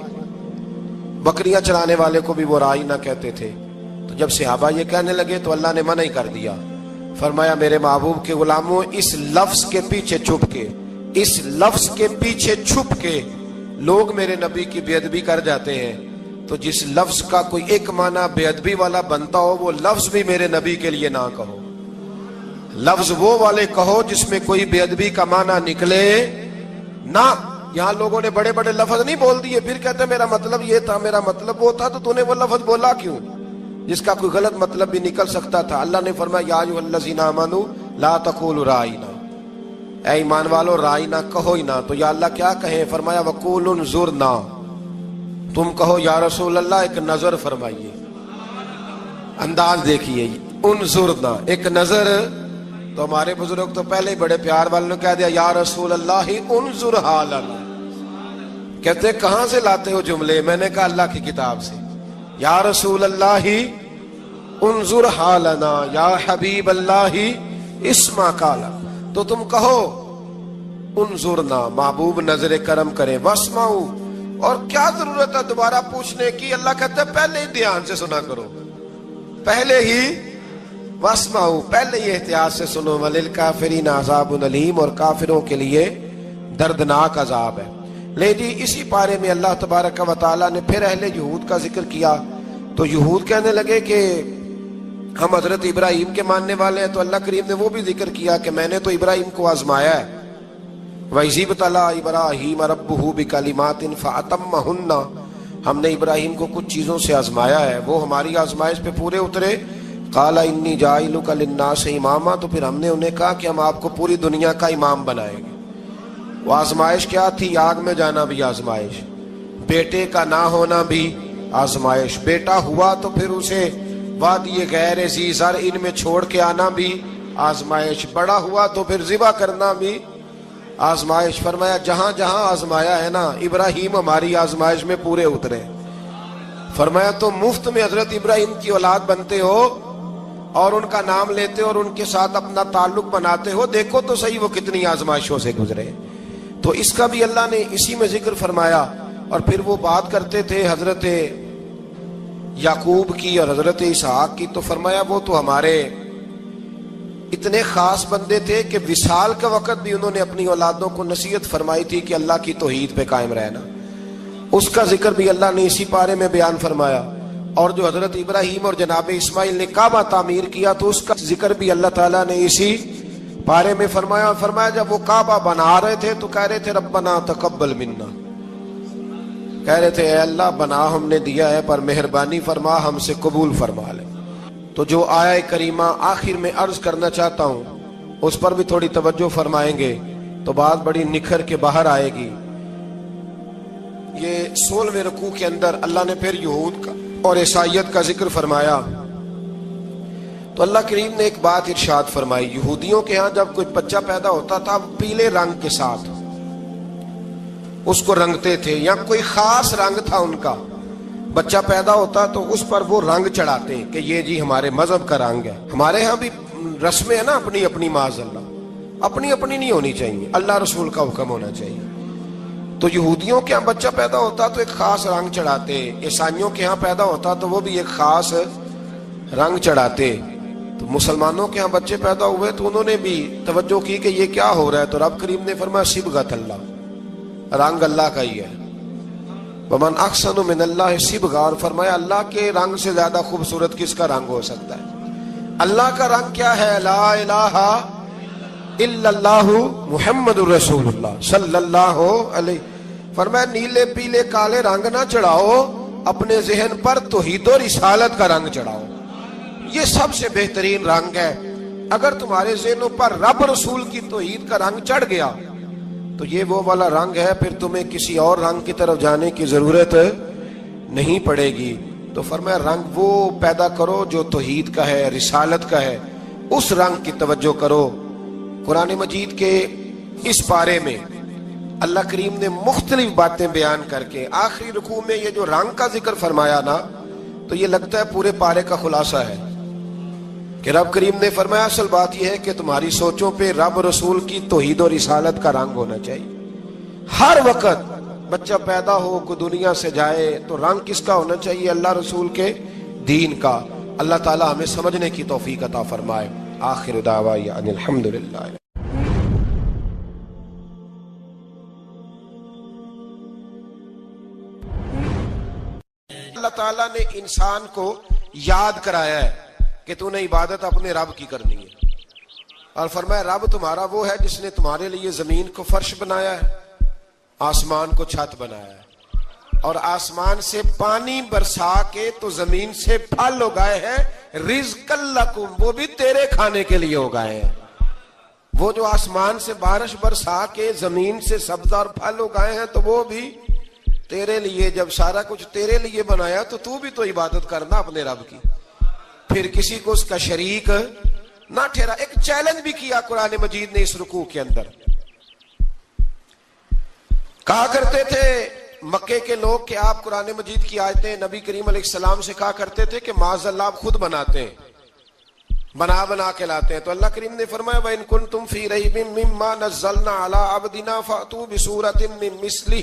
بکریاں چرانے والے کو بھی وہ رائینا کہتے تھے. تو جب صحابہ یہ کہنے لگے تو اللہ نے منع ہی کر دیا. فرمایا میرے محبوب کے غلاموں, اس لفظ کے پیچھے چھپ کے, اس لفظ کے پیچھے چھپ کے لوگ میرے نبی کی بے ادبی کر جاتے ہیں. تو جس لفظ کا کوئی ایک معنی بے ادبی والا بنتا ہو وہ لفظ بھی میرے نبی کے لیے نہ کہو. لفظ وہ والے کہو جس میں کوئی بے ادبی کا معنی نکلے نہ. یہاں لوگوں نے بڑے بڑے لفظ نہیں بول دیے, پھر کہتے میرا مطلب یہ تھا, میرا مطلب وہ تھا. تو تو نے وہ لفظ بولا کیوں جس کا کوئی غلط مطلب بھی نکل سکتا تھا. اللہ نے فرمایا یا ایھا الذین آمنوا لا تقولوا رائینا, اے ایمان والو رائینا کہو ہی نہ. تو یا اللہ کیا کہیں؟ فرمایا وقولوا انظرنا, تم کہو یا رسول اللہ ایک نظر فرمائیے. انداز دیکھیے, انظرنا ایک نظر. تو ہمارے بزرگ تو پہلے ہی بڑے پیار والوں نے کہہ دیا یا رسول اللہ انظر حالنا. کہتے کہاں سے لاتے ہو جملے؟ میں نے کہا اللہ کی کتاب سے. یا رسول اللہ انظر حالنا یا حبیب اللہ اسمع قالا. تو تم کہو انظرنا, محبوب نظر کرم کرے, واسمعوا, اور کیا ضرورت ہے دوبارہ پوچھنے کی؟ اللہ کہتا ہے پہلے ہی دھیان سے سنا کرو, پہلے ہی واسمعوا, پہلے ہی احتیاط سے سنو. وللکافرین عذاب علیم, اور کافروں کے لیے دردناک عذاب ہے. لے جی اسی پارے میں اللہ تبارک و تعالیٰ نے پھر اہل یہود کا ذکر کیا. تو یہود کہنے لگے کہ ہم حضرت ابراہیم کے ماننے والے ہیں. تو اللہ کریم نے وہ بھی ذکر کیا کہ میں نے تو ابراہیم کو آزمایا ہے. وَإِذِ ابْتَلَىٰ إِبْرَاهِيمَ رَبُّهُ بِكَلِمَاتٍ فَأَتَمَّهُنَّ, ہم نے ابراہیم کو کچھ چیزوں سے آزمایا ہے, وہ ہماری آزمائش پہ پورے اترے. قَالَ إِنِّي جَاعِلُكَ لِلنَّاسِ إِمَامًا, تو پھر ہم نے انہیں کہا کہ ہم آپ کو پوری دنیا کا امام بنائیں گے. وہ آزمائش کیا تھی؟ آگ میں جانا بھی آزمائش, بیٹے کا نہ ہونا بھی آزمائش, بیٹا ہوا تو پھر اسے وادی غیر ذی زرع میں چھوڑ کے آنا بھی آزمائش, بڑا ہوا تو پھر ذبح کرنا بھی آزمائش. فرمایا جہاں جہاں آزمایا ہے نا, ابراہیم ہماری آزمائش میں پورے اترے. فرمایا تو مفت میں حضرت ابراہیم کی اولاد بنتے ہو اور ان کا نام لیتے ہو اور ان کے ساتھ اپنا تعلق بناتے ہو, دیکھو تو صحیح وہ کتنی آزمائشوں سے گزرے. تو اس کا بھی اللہ نے اسی میں ذکر فرمایا. اور پھر وہ بات کرتے تھے حضرت یعقوب کی اور حضرت اسحاق کی. تو فرمایا وہ تو ہمارے اتنے خاص بندے تھے کہ وصال کے وقت بھی انہوں نے اپنی اولادوں کو نصیحت فرمائی تھی کہ اللہ کی توحید پہ قائم رہنا. اس کا ذکر بھی اللہ نے اسی پارے میں بیان فرمایا. اور جو حضرت ابراہیم اور جناب اسماعیل نے کعبہ تعمیر کیا تو اس کا ذکر بھی اللہ تعالیٰ نے اسی پارے میں فرمایا. فرمایا جب وہ کعبہ بنا رہے تھے تو کہہ رہے تھے ربنا تقبل منا, کہہ رہے تھے اے اللہ بنا ہم نے دیا ہے پر مہربانی فرما ہم سے قبول فرما لے. تو جو آیہ کریمہ آخر میں عرض کرنا چاہتا ہوں اس پر بھی تھوڑی توجہ فرمائیں گے تو بات بڑی نکھر کے باہر آئے گی. یہ 16ویں رکوع کے اندر اللہ نے پھر یہود کا اور عیسائیت کا ذکر فرمایا. تو اللہ کریم نے ایک بات ارشاد فرمائی. یہودیوں کے ہاں جب کوئی بچہ پیدا ہوتا تھا پیلے رنگ کے ساتھ اس کو رنگتے تھے, یا کوئی خاص رنگ تھا ان کا, بچہ پیدا ہوتا تو اس پر وہ رنگ چڑھاتے کہ یہ جی ہمارے مذہب کا رنگ ہے. ہمارے ہاں بھی رسمیں ہیں نا اپنی اپنی معاذ اللہ. اپنی اپنی نہیں ہونی چاہیے، اللہ رسول کا حکم ہونا چاہیے۔ تو یہودیوں کے ہاں بچہ پیدا ہوتا تو ایک خاص رنگ چڑھاتے، عیسائیوں کے ہاں پیدا ہوتا تو وہ بھی ایک خاص رنگ چڑھاتے، تو مسلمانوں کے ہاں بچے پیدا ہوئے تو انہوں نے بھی توجہ کی کہ یہ کیا ہو رہا ہے، تو رب کریم نے فرمایا صبغۃ اللہ، رنگ اللہ کا ہی ہے، ومن احسن من اللہ صبغہ، اور فرمایا اللہ کے رنگ سے زیادہ خوبصورت کس کا رنگ ہو سکتا ہے؟ اللہ کا رنگ کیا ہے؟ لا الہ الا اللہ محمد الرسول اللہ صلی اللہ علیہ، فرمایا نیلے پیلے کالے رنگ نہ چڑھاؤ، اپنے ذہن پر توحید و رسالت کا رنگ چڑھاؤ، یہ سب سے بہترین رنگ ہے۔ اگر تمہارے ذہنوں پر رب رسول کی توحید کا رنگ چڑھ گیا تو یہ وہ والا رنگ ہے، پھر تمہیں کسی اور رنگ کی طرف جانے کی ضرورت نہیں پڑے گی۔ تو فرمایا رنگ وہ پیدا کرو جو توحید کا ہے، رسالت کا ہے، اس رنگ کی توجہ کرو۔ قرآن مجید کے اس پارے میں اللہ کریم نے مختلف باتیں بیان کر کے آخری رکوع میں یہ جو رنگ کا ذکر فرمایا نا، تو یہ لگتا ہے پورے پارے کا خلاصہ ہے کہ رب کریم نے فرمایا اصل بات یہ ہے کہ تمہاری سوچوں پہ رب رسول کی توحید و رسالت کا رنگ ہونا چاہیے۔ ہر وقت بچہ پیدا ہو، کوئی دنیا سے جائے تو رنگ کس کا ہونا چاہیے؟ اللہ رسول کے دین کا۔ اللہ تعالی ہمیں سمجھنے کی توفیق عطا فرمائے۔ آخر دعوانا ان الحمدللہ۔ اللہ تعالیٰ نے انسان کو یاد کرایا ہے کہ تو نے عبادت اپنے رب کی کرنی ہے، اور فرمایا رب تمہارا وہ ہے جس نے تمہارے لیے زمین کو فرش بنایا ہے، آسمان کو چھت بنایا ہے، اور آسمان سے پانی برسا کے تو زمین سے پھل اگائے ہیں، رزق لکم، وہ بھی تیرے کھانے کے لیے اگائے ہیں۔ وہ جو آسمان سے بارش برسا کے زمین سے سبز اور پھل اگائے ہیں تو وہ بھی تیرے لیے۔ جب سارا کچھ تیرے لیے بنایا تو بھی تو عبادت کرنا اپنے رب کی، پھر کسی کو اس کا شریک نہ ٹھہرا۔ ایک چیلنج بھی کیا قرآن مجید نے اس رکوع کے اندر۔ کہا کرتے تھے مکے کے لوگ کہ آپ قرآن مجید کی آیتیں نبی کریم علیہ السلام سے کہا کرتے تھے کہ معاذ اللہ آپ خود بناتے ہیں، بنا کے لاتے ہیں۔ تو اللہ کریم نے فرمایا وَإِن كُنتُمْ فِي رَيْبٍ مِّمَّا نَزَّلْنَا عَلَىٰ عَبْدِنَا فَأْتُوا بِسُورَةٍ مِّن مِّثْلِهِ،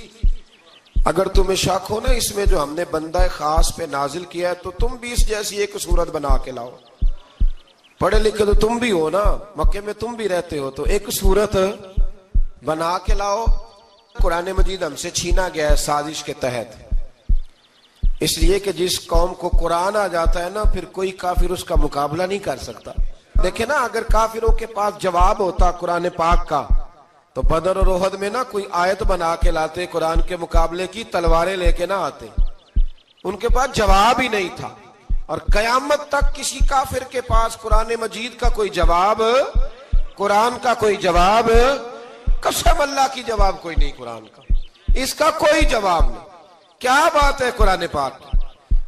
اگر تمہیں شک ہو نا اس میں جو ہم نے بندہ خاص پہ نازل کیا ہے تو تم بھی اس جیسی ایک صورت بنا کے لاؤ۔ پڑھے لکھے تو تم بھی ہو نا، مکے میں تم بھی رہتے ہو، تو ایک صورت بنا کے لاؤ۔ قرآن مجید ہم سے چھینا گیا ہے سازش کے تحت، اس لیے کہ جس قوم کو قرآن آ جاتا ہے نا پھر کوئی کافر اس کا مقابلہ نہیں کر سکتا۔ دیکھیں نا اگر کافروں کے پاس جواب ہوتا قرآن پاک کا تو بدر اور احد میں نا کوئی آیت بنا کے لاتے قرآن کے مقابلے کی، تلواریں لے کے نہ آتے، ان کے پاس جواب ہی نہیں تھا۔ اور قیامت تک کسی کافر کے پاس قرآن مجید کا کوئی جواب، قرآن کا کوئی جواب، قسم اللہ کی جواب کوئی نہیں، قرآن کا اس کا کوئی جواب نہیں۔ کیا بات ہے قرآن پاک کی۔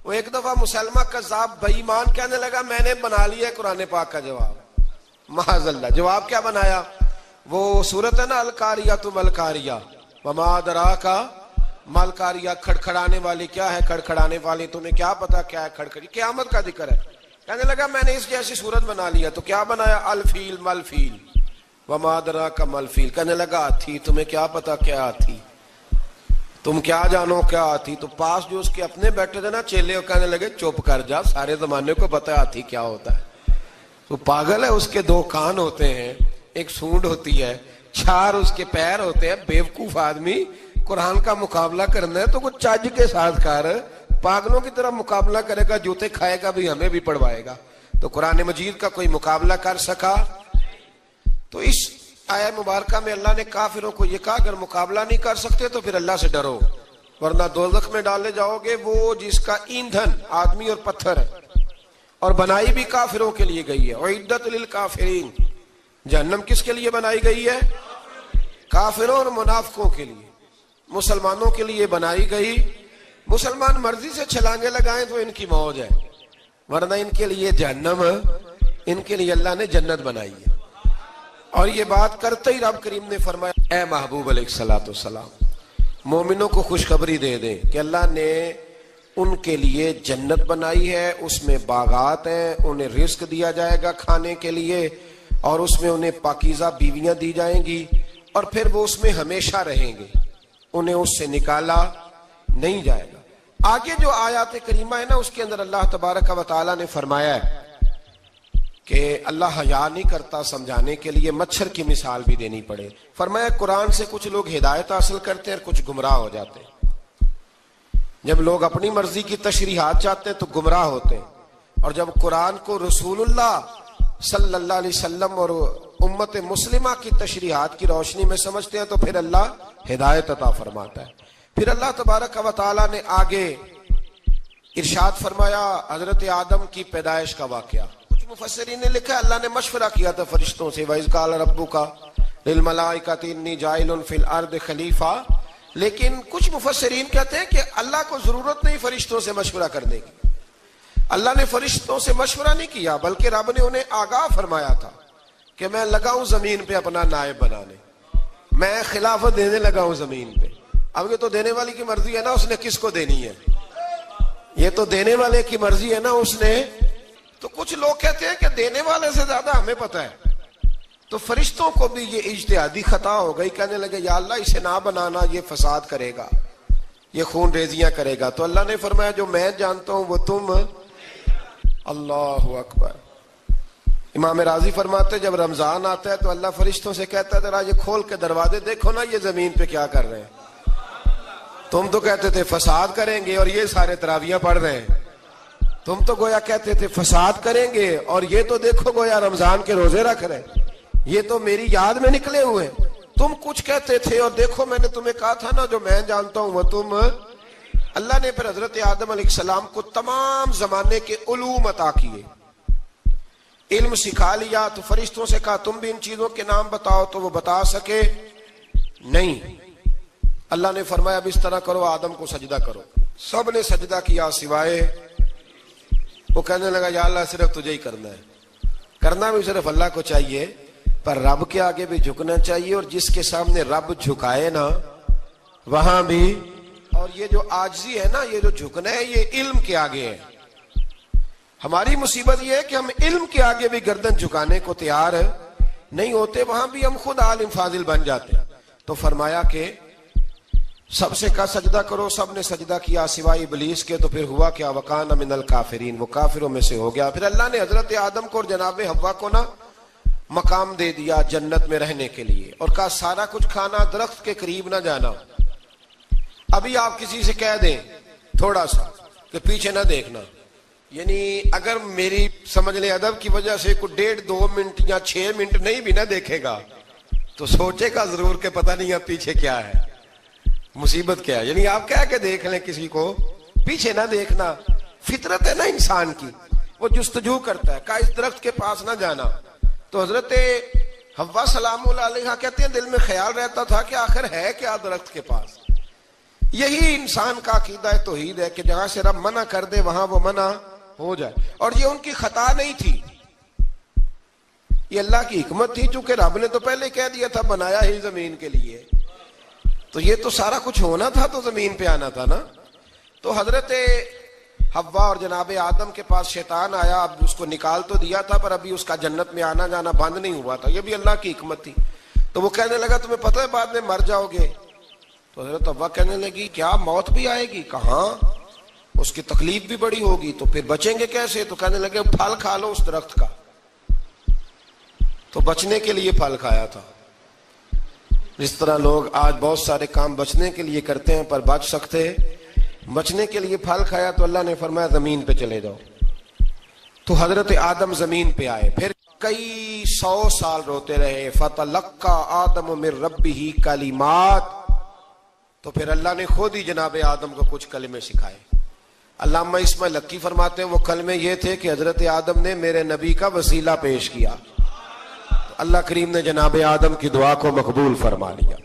وہ ایک دفعہ مسلمہ کذاب بے ایمان کہنے لگا میں نے بنا لیا ہے قرآن پاک کا جواب، معاذ اللہ۔ جواب کیا بنایا؟ وہ صورت ہے نا القاریۃ ما القاریۃ وما ادراک ما القاریۃ، کھڑکھڑانے والی کیا ہے، کھڑکھڑانے والی تمہیں کیا پتا کیا ہے کھڑکھڑی، قیامت کا ذکر ہے۔ کہنے لگا میں نے اس جیسی صورت بنا لیا، تو کیا بنایا؟ الفیل مل فیل وما ادراک ما الفیل، کہنے لگا ہاتھی، تمہیں کیا پتا کیا ہاتھی، تم کیا جانو کیا ہاتھی۔ تو پاس جو اس کے اپنے بیٹھے تھے نا چیلے، کہنے لگے چپ کر جا، سارے زمانے کو پتا ہے ہاتھی کیا ہوتا ہے۔ تو پاگل ہے، اس کے دو کان ہوتے ہیں، ایک سونڈ ہوتی ہے، چار اس کے پیر ہوتے ہیں۔ بیوقوف آدمی قرآن کا مقابلہ کرنا ہے تو کچھ چج کے ساتھ کر، پاگلوں کی طرح مقابلہ کرے گا، جوتے کھائے گا بھی ہمیں بھی پڑھوائے گا۔ تو قرآن مجید کا کوئی مقابلہ کر سکا؟ تو اس آیہ مبارکہ میں اللہ نے کافروں کو یہ کہا اگر مقابلہ نہیں کر سکتے تو پھر اللہ سے ڈرو، ورنہ دوزخ میں ڈالے جاؤ گے، وہ جس کا ایندھن آدمی اور پتھر ہے، اور بنائی بھی کافروں کے لیے گئی ہے۔ اعدت للکافرین، جہنم کس کے لیے بنائی گئی ہے؟ کافروں اور منافقوں کے لیے۔ مسلمانوں کے لیے بنائی گئی، مسلمان مرضی سے چھلانگے لگائیں تو ان کی موج ہے، ورنہ ان کے لیے جہنم، ان کے لیے اللہ نے جنت بنائی ہے۔ اور یہ بات کرتے ہی رب کریم نے فرمایا اے محبوب علیہ الصلوۃ والسلام مومنوں کو خوشخبری دے دیں کہ اللہ نے ان کے لیے جنت بنائی ہے، اس میں باغات ہیں، انہیں رزق دیا جائے گا کھانے کے لیے، اور اس میں انہیں پاکیزہ بیویاں دی جائیں گی اور پھر وہ اس میں ہمیشہ رہیں گے، انہیں اس سے نکالا نہیں جائے گا۔ آگے جو آیات کریمہ ہے نا، اس کے اندر اللہ تبارک و تعالیٰ نے فرمایا ہے کہ اللہ حیا نہیں کرتا سمجھانے کے لیے مچھر کی مثال بھی دینی پڑے۔ فرمایا قرآن سے کچھ لوگ ہدایت حاصل کرتے ہیں اور کچھ گمراہ ہو جاتے ہیں۔ جب لوگ اپنی مرضی کی تشریحات چاہتے ہیں تو گمراہ ہوتے ہیں، اور جب قرآن کو رسول اللہ صلی اللہ علیہ وسلم اور امت مسلمہ کی تشریحات کی روشنی میں سمجھتے ہیں تو پھر اللہ ہدایت عطا فرماتا ہے۔ پھر اللہ تبارک و تعالیٰ نے آگے ارشاد فرمایا حضرت آدم کی پیدائش کا واقعہ۔ کچھ مفسرین نے لکھا اللہ نے مشورہ کیا تھا فرشتوں سے، وَإِذْ قَالَ رَبُّكَ لِلْمَلَائِكَةِ إِنِّي جَاعِلٌ فِي الْأَرْضِ خَلِيفَةً، لیکن کچھ مفسرین کہتے ہیں کہ اللہ کو ضرورت نہیں فرشتوں سے مشورہ کرنے کی۔ اللہ نے فرشتوں سے مشورہ نہیں کیا، بلکہ رب نے انہیں آگاہ فرمایا تھا کہ میں لگا ہوں زمین پہ اپنا نائب بنانے، میں خلافت دینے لگا ہوں زمین پہ۔ اب یہ تو دینے والی کی مرضی ہے نا، اس نے کس کو دینی ہے، یہ تو دینے والے کی مرضی ہے نا، اس نے۔ تو کچھ لوگ کہتے ہیں کہ دینے والے سے زیادہ ہمیں پتہ ہے۔ تو فرشتوں کو بھی یہ اجتہادی خطا ہو گئی، کہنے لگے یا اللہ اسے نہ بنانا، یہ فساد کرے گا، یہ خون ریزیاں کرے گا۔ تو اللہ نے فرمایا جو میں جانتا ہوں وہ تم، اللہ اکبر۔ امام راضی فرماتے جب رمضان آتا ہے تو اللہ فرشتوں سے کہتا ہے ذرا یہ کھول کے دروازے دیکھو نا یہ زمین پہ کیا کر رہے ہیں، تم تو کہتے تھے فساد کریں گے اور یہ سارے تراویحیں پڑھ رہے ہیں، تم تو گویا کہتے تھے فساد کریں گے اور یہ تو دیکھو گویا رمضان کے روزے رکھ رہے ہیں، یہ تو میری یاد میں نکلے ہوئے، تم کچھ کہتے تھے اور دیکھو میں نے تمہیں کہا تھا نا جو میں جانتا ہوں وہ تم۔ اللہ نے پھر حضرت آدم علیہ السلام کو تمام زمانے کے علوم عطا کیے، علم سکھا لیا۔ تو فرشتوں سے کہا تم بھی ان چیزوں کے نام بتاؤ، تو وہ بتا سکے نہیں۔ اللہ نے فرمایا اب اس طرح کرو آدم کو سجدہ کرو، سب نے سجدہ کیا سوائے، وہ کہنے لگا یا اللہ صرف تجھے ہی کرنا ہے، کرنا بھی صرف اللہ کو چاہیے، پر رب کے آگے بھی جھکنا چاہیے، اور جس کے سامنے رب جھکائے نا وہاں بھی۔ اور یہ جو عاجزی ہے نا، یہ جو جھکنا ہے، یہ علم کے آگے ہے۔ ہماری مصیبت یہ ہے کہ ہم علم کے آگے بھی گردن جھکانے کو تیار نہیں ہوتے، وہاں بھی ہم خود عالم فاضل بن جاتے ہیں۔ تو فرمایا کہ سب سے کہا سجدہ کرو، سب نے سجدہ کیا سوائے ابلیس کے۔ تو پھر ہوا کیا وَكَانَ مِنَ الْكَافِرِينَ، وہ کافروں میں سے ہو گیا۔ پھر اللہ نے حضرت آدم کو اور جناب حوا کو نا مقام دے دیا جنت میں رہنے کے لیے، اور کہا سارا کچھ کھانا، درخت کے قریب نہ جانا۔ ابھی آپ کسی سے کہہ دیں تھوڑا سا کہ پیچھے نہ دیکھنا، یعنی اگر میری سمجھ لیں ادب کی وجہ سے کوئی 1.5-2 منٹ یا 6 منٹ نہیں بھی نہ دیکھے گا تو سوچے گا ضرور کہ پتہ نہیں اب پیچھے کیا ہے، مصیبت کیا ہے۔ یعنی آپ کہہ کے دیکھ لیں کسی کو، پیچھے نہ دیکھنا، فطرت ہے نا انسان کی، وہ جستجو کرتا ہے، کہا اس درخت کے پاس نہ جانا۔ تو حضرت حوا سلام اللہ علیہ کہتے ہیں دل میں خیال رہتا تھا کہ آخر ہے کیا درخت کے پاس۔ یہی انسان کا عقیدہ توحید ہے کہ جہاں سے رب منع کر دے وہاں وہ منع ہو جائے، اور یہ ان کی خطا نہیں تھی، یہ اللہ کی حکمت تھی، چونکہ رب نے تو پہلے کہہ دیا تھا بنایا ہی زمین کے لیے، تو یہ تو سارا کچھ ہونا تھا تو زمین پہ آنا تھا نا۔ تو حضرت حوا اور جناب آدم کے پاس شیطان آیا، اب اس کو نکال تو دیا تھا پر ابھی اس کا جنت میں آنا جانا بند نہیں ہوا تھا، یہ بھی اللہ کی حکمت تھی۔ تو وہ کہنے لگا تمہیں پتہ ہے بعد میں مر جاؤ گے۔ تو حضرت حوا کہنے لگی کیا موت بھی آئے گی؟ کہاں، اس کی تکلیف بھی بڑی ہوگی، تو پھر بچیں گے کیسے؟ تو کہنے لگے پھل کھا لو اس درخت کا۔ تو بچنے کے لیے پھل کھایا تھا۔ جس طرح لوگ آج بہت سارے کام بچنے کے لیے کرتے ہیں پر بچ سکتے، بچنے کے لیے پھل کھایا تو اللہ نے فرمایا زمین پہ چلے جاؤ۔ تو حضرت آدم زمین پہ آئے، پھر کئی 100 سال روتے رہے۔ فَتَلَقَّى آدَمُ مِن رَبِّهِ کَلِمَاتٍ، تو پھر اللہ نے خود ہی جناب آدم کو کچھ کلمے سکھائے۔ علامہ اسماعیل حقی فرماتے ہیں وہ کلمے یہ تھے کہ حضرت آدم نے میرے نبی کا وسیلہ پیش کیا، تو اللہ کریم نے جناب آدم کی دعا کو مقبول فرما لیا۔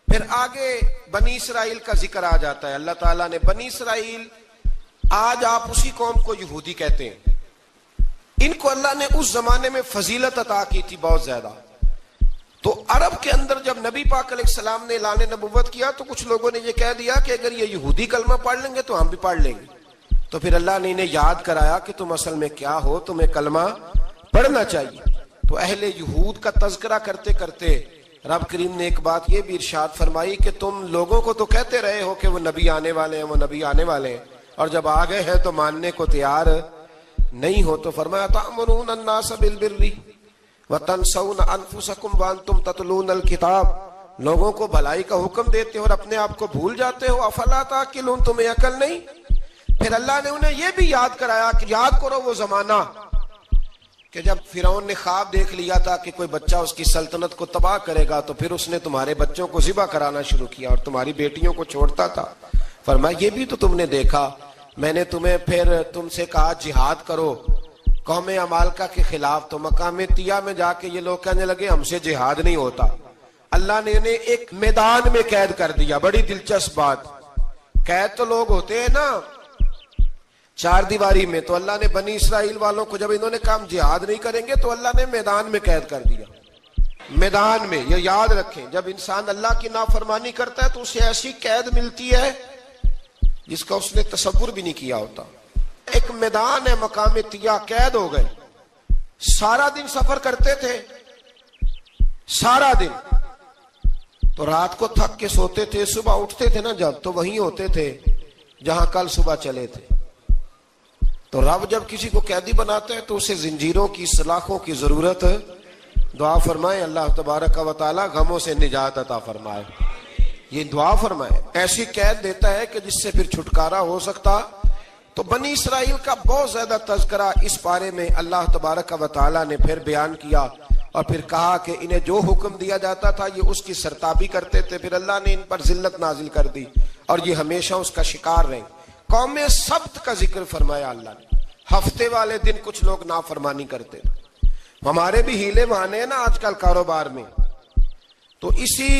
پھر آگے بنی اسرائیل کا ذکر آ جاتا ہے۔ اللہ تعالیٰ نے بنی اسرائیل، آج آپ اسی قوم کو یہودی کہتے ہیں، ان کو اللہ نے اس زمانے میں فضیلت عطا کی تھی بہت زیادہ۔ تو عرب کے اندر جب نبی پاک علیہ السلام نے اعلان نبوت کیا تو کچھ لوگوں نے یہ کہہ دیا کہ اگر یہ یہودی کلمہ پڑھ لیں گے تو ہم بھی پڑھ لیں گے۔ تو پھر اللہ نے انہیں یاد کرایا کہ تم اصل میں کیا ہو، تمہیں کلمہ پڑھنا چاہیے۔ تو اہل یہود کا تذکرہ کرتے کرتے رب کریم نے ایک بات یہ بھی ارشاد فرمائی کہ تم لوگوں کو تو کہتے رہے ہو کہ وہ نبی آنے والے ہیں، وہ نبی آنے والے ہیں، اور جب آ گئے ہیں تو ماننے کو تیار نہیں ہو. تو فرمایا تأمرون الناس بالبر وتنسون انفسکم وانتم تتلون الکتاب، لوگوں کو بھلائی کا حکم دیتے ہو اور اپنے آپ کو بھول جاتے ہو. افلا تعقلون، تمہیں عقل نہیں؟ پھر اللہ نے انہیں یہ بھی یاد کرایا کہ یاد کرو وہ زمانہ کہ جب فرعون نے خواب دیکھ لیا تھا کہ کوئی بچہ اس کی سلطنت کو تباہ کرے گا، تو پھر اس نے تمہارے بچوں کو ذبح کرانا شروع کیا اور تمہاری بیٹیوں کو چھوڑتا تھا. فرمایا یہ بھی تو تم نے دیکھا، میں نے تمہیں پھر تم سے کہا جہاد کرو قوم عمالقہ کے خلاف، تو مقام طیہ میں جا کے یہ لوگ کہنے لگے ہم سے جہاد نہیں ہوتا. اللہ نے انہیں ایک میدان میں قید کر دیا. بڑی دلچسپ بات، قید تو لوگ ہوتے ہیں نا چار دیواری میں، تو اللہ نے بنی اسرائیل والوں کو جب انہوں نے کہا ہم جہاد نہیں کریں گے تو اللہ نے میدان میں قید کر دیا. میدان میں، یہ یاد رکھیں، جب انسان اللہ کی نافرمانی کرتا ہے تو اسے ایسی قید ملتی ہے جس کا اس نے تصور بھی نہیں کیا ہوتا. ایک میدان ہے مقام طیہ، قید ہو گئے. سارا دن سفر کرتے تھے، سارا دن، تو رات کو تھک کے سوتے تھے، صبح اٹھتے تھے نا جب، تو وہیں ہوتے تھے جہاں کل صبح چلے تھے. تو رب جب کسی کو قیدی بناتا ہے تو اسے زنجیروں کی، سلاخوں کی ضرورت. دعا فرمائے اللہ تبارک و تعالی غموں سے نجات عطا فرمائے. یہ دعا فرمائے، ایسی قید دیتا ہے کہ جس سے پھر چھٹکارا ہو سکتا. تو بنی اسرائیل کا بہت زیادہ تذکرہ اس پارے میں اللہ تبارک و تعالی نے پھر بیان کیا، اور پھر کہا کہ انہیں جو حکم دیا جاتا تھا یہ اس کی سرتابی کرتے تھے. پھر اللہ نے ان پر ذلت نازل کر دی اور یہ ہمیشہ اس کا شکار رہے. قوم سبت کا ذکر فرمایا اللہ نے. ہفتے والے دن کچھ لوگ نافرمانی کرتے. ہمارے بھی ہیلے بہانے ہیں نا آج کل کاروبار میں. تو اسی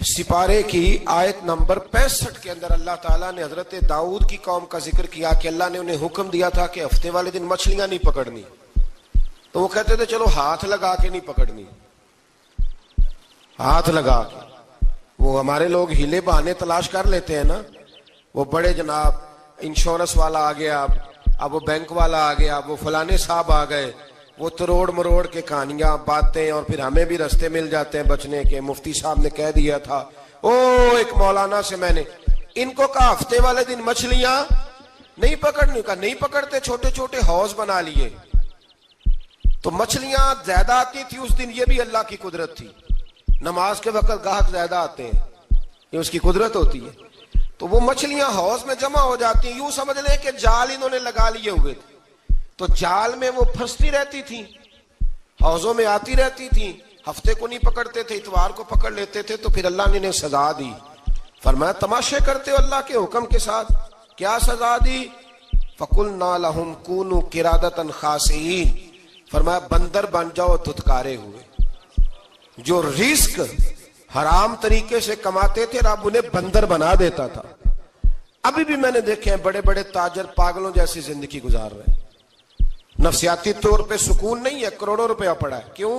سپارے کی آیت نمبر 65 کے اندر اللہ تعالیٰ نے حضرت داؤد کی قوم کا ذکر کیا کہ اللہ نے انہیں حکم دیا تھا کہ ہفتے والے دن مچھلیاں نہیں پکڑنی. تو وہ کہتے تھے چلو ہاتھ لگا کے نہیں پکڑنی، ہاتھ لگا کے. وہ ہمارے لوگ ہیلے بہانے تلاش کر لیتے ہیں نا. وہ بڑے جناب انشورنس والا آ گیا، اب وہ بینک والا آ گیا، وہ فلانے صاحب آ گئے، وہ تروڑ مروڑ کے کہانیاں باتیں، اور پھر ہمیں بھی رستے مل جاتے ہیں بچنے کے. مفتی صاحب نے کہہ دیا تھا، ایک مولانا سے میں نے ان کو کہا ہفتے والے دن مچھلیاں نہیں پکڑنی. کا نہیں پکڑتے، چھوٹے چھوٹے حوض بنا لیے. تو مچھلیاں زیادہ آتی تھی اس دن، یہ بھی اللہ کی قدرت تھی. نماز کے وقت گاہک زیادہ آتے ہیں، یہ اس کی قدرت ہوتی ہے. تو وہ مچھلیاں حوض میں جمع ہو جاتی ہیں. یوں سمجھ لیں کہ جال انہوں نے لگا لیے ہوئے تھے، تو جال میں وہ پھنستی رہتی تھی، حوضوں میں آتی رہتی تھی. ہفتے کو نہیں پکڑتے تھے، اتوار کو پکڑ لیتے تھے. تو پھر اللہ نے انہیں سزا دی. فرمایا تماشے کرتے ہو اللہ کے حکم کے ساتھ. کیا سزا دی؟ فَقُلْنَا لَهُمْ كُونُوا قِرَادَةً خَاسِئِينَ. فرمایا بندر بن جاؤ دھتکارے ہوئے. جو رزق حرام طریقے سے کماتے تھے رب انہیں بندر بنا دیتا تھا. ابھی بھی میں نے دیکھے ہیں بڑے بڑے تاجر پاگلوں جیسی زندگی گزار رہے ہیں. نفسیاتی طور پہ سکون نہیں ہے، کروڑوں روپیہ پڑا ہے. کیوں؟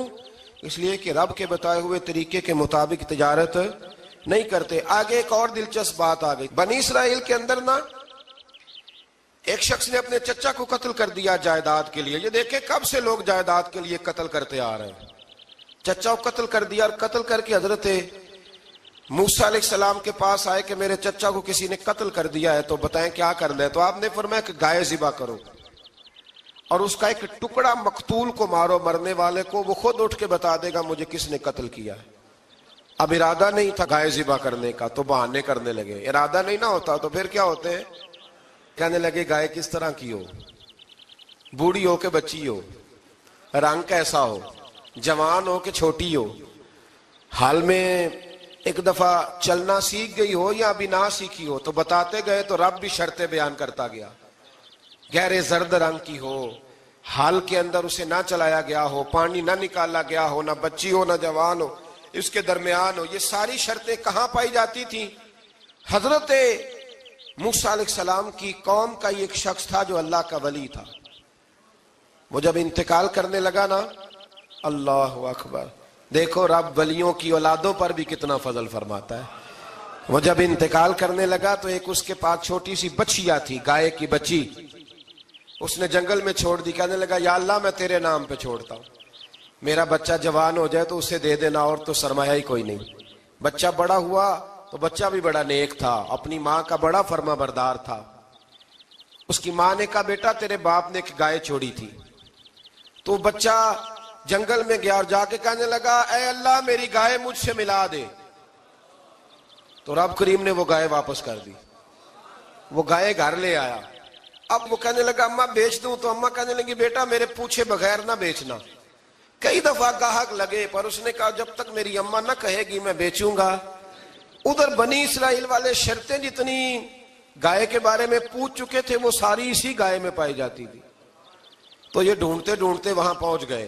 اس لیے کہ رب کے بتائے ہوئے طریقے کے مطابق تجارت نہیں کرتے. آگے ایک اور دلچسپ بات آ گئی. بنی اسرائیل کے اندر نا ایک شخص نے اپنے چچا کو قتل کر دیا جائیداد کے لیے. یہ دیکھیں کب سے لوگ جائیداد کے لیے قتل کرتے آ رہے ہیں. چچا کو قتل کر دیا، اور قتل کر کے حضرت موسیٰ علیہ السلام کے پاس آئے کہ میرے چچا کو کسی نے قتل کر دیا ہے، تو بتائیں کیا کرنا ہے. تو آپ نے فرمایا کہ گائے ذبح کرو اور اس کا ایک ٹکڑا مقتول کو مارو، مرنے والے کو. وہ خود اٹھ کے بتا دے گا مجھے کس نے قتل کیا ہے. اب ارادہ نہیں تھا گائے ذبح کرنے کا تو بہانے کرنے لگے. ارادہ نہیں نہ ہوتا تو پھر کیا ہوتے ہیں، کہنے لگے گائے کس طرح کی ہو، بوڑھی ہو کہ بچی ہو، رنگ کیسا ہو، جوان ہو کہ چھوٹی ہو، حال میں ایک دفعہ چلنا سیکھ گئی ہو یا ابھی نہ سیکھی ہو. تو بتاتے گئے تو رب بھی شرطیں بیان کرتا گیا. گہرے زرد رنگ کی ہو، حال کے اندر اسے نہ چلایا گیا ہو، پانی نہ نکالا گیا ہو، نہ بچی ہو نہ جوان ہو، اس کے درمیان ہو. یہ ساری شرطیں کہاں پائی جاتی تھیں؟ حضرت موسیٰ علیہ السلام کی قوم کا ایک شخص تھا جو اللہ کا ولی تھا. وہ جب انتقال کرنے لگا نا، اللہ اکبر، دیکھو رب ولیوں کی اولادوں پر بھی کتنا فضل فرماتا ہے. وہ جب انتقال کرنے لگا تو ایک اس کے پاس چھوٹی سی بچیا تھی، گائے کی بچی. اس نے جنگل میں چھوڑ دی. کہنے لگا یا اللہ میں تیرے نام پہ چھوڑتا ہوں. میرا بچہ جوان ہو جائے تو اسے دے دینا، اور تو سرمایہ ہی کوئی نہیں۔ بچہ بڑا ہوا تو بچہ بھی بڑا نیک تھا، اپنی ماں کا بڑا فرما بردار تھا۔ اس کی ماں نے کہا بیٹا تیرے باپ نے ایک گائے چھوڑی تھی، تو بچہ جنگل میں گیا اور جا کے کہنے لگا اے اللہ میری گائے مجھ سے ملا دے، تو رب کریم نے وہ گائے واپس کر دی۔ وہ گائے گھر لے آیا، اب وہ کہنے لگا اماں بیچ دوں، تو اماں کہنے لگی بیٹا میرے پوچھے بغیر نہ بیچنا۔ کئی دفعہ گاہک لگے پر اس نے کہا جب تک میری اماں نہ کہے گی میں بیچوں گا۔ ادھر بنی اسرائیل والے شرطیں جتنی گائے کے بارے میں پوچھ چکے تھے وہ ساری اسی گائے میں پائی جاتی تھی، تو یہ ڈھونڈتے ڈھونڈتے وہاں پہنچ گئے،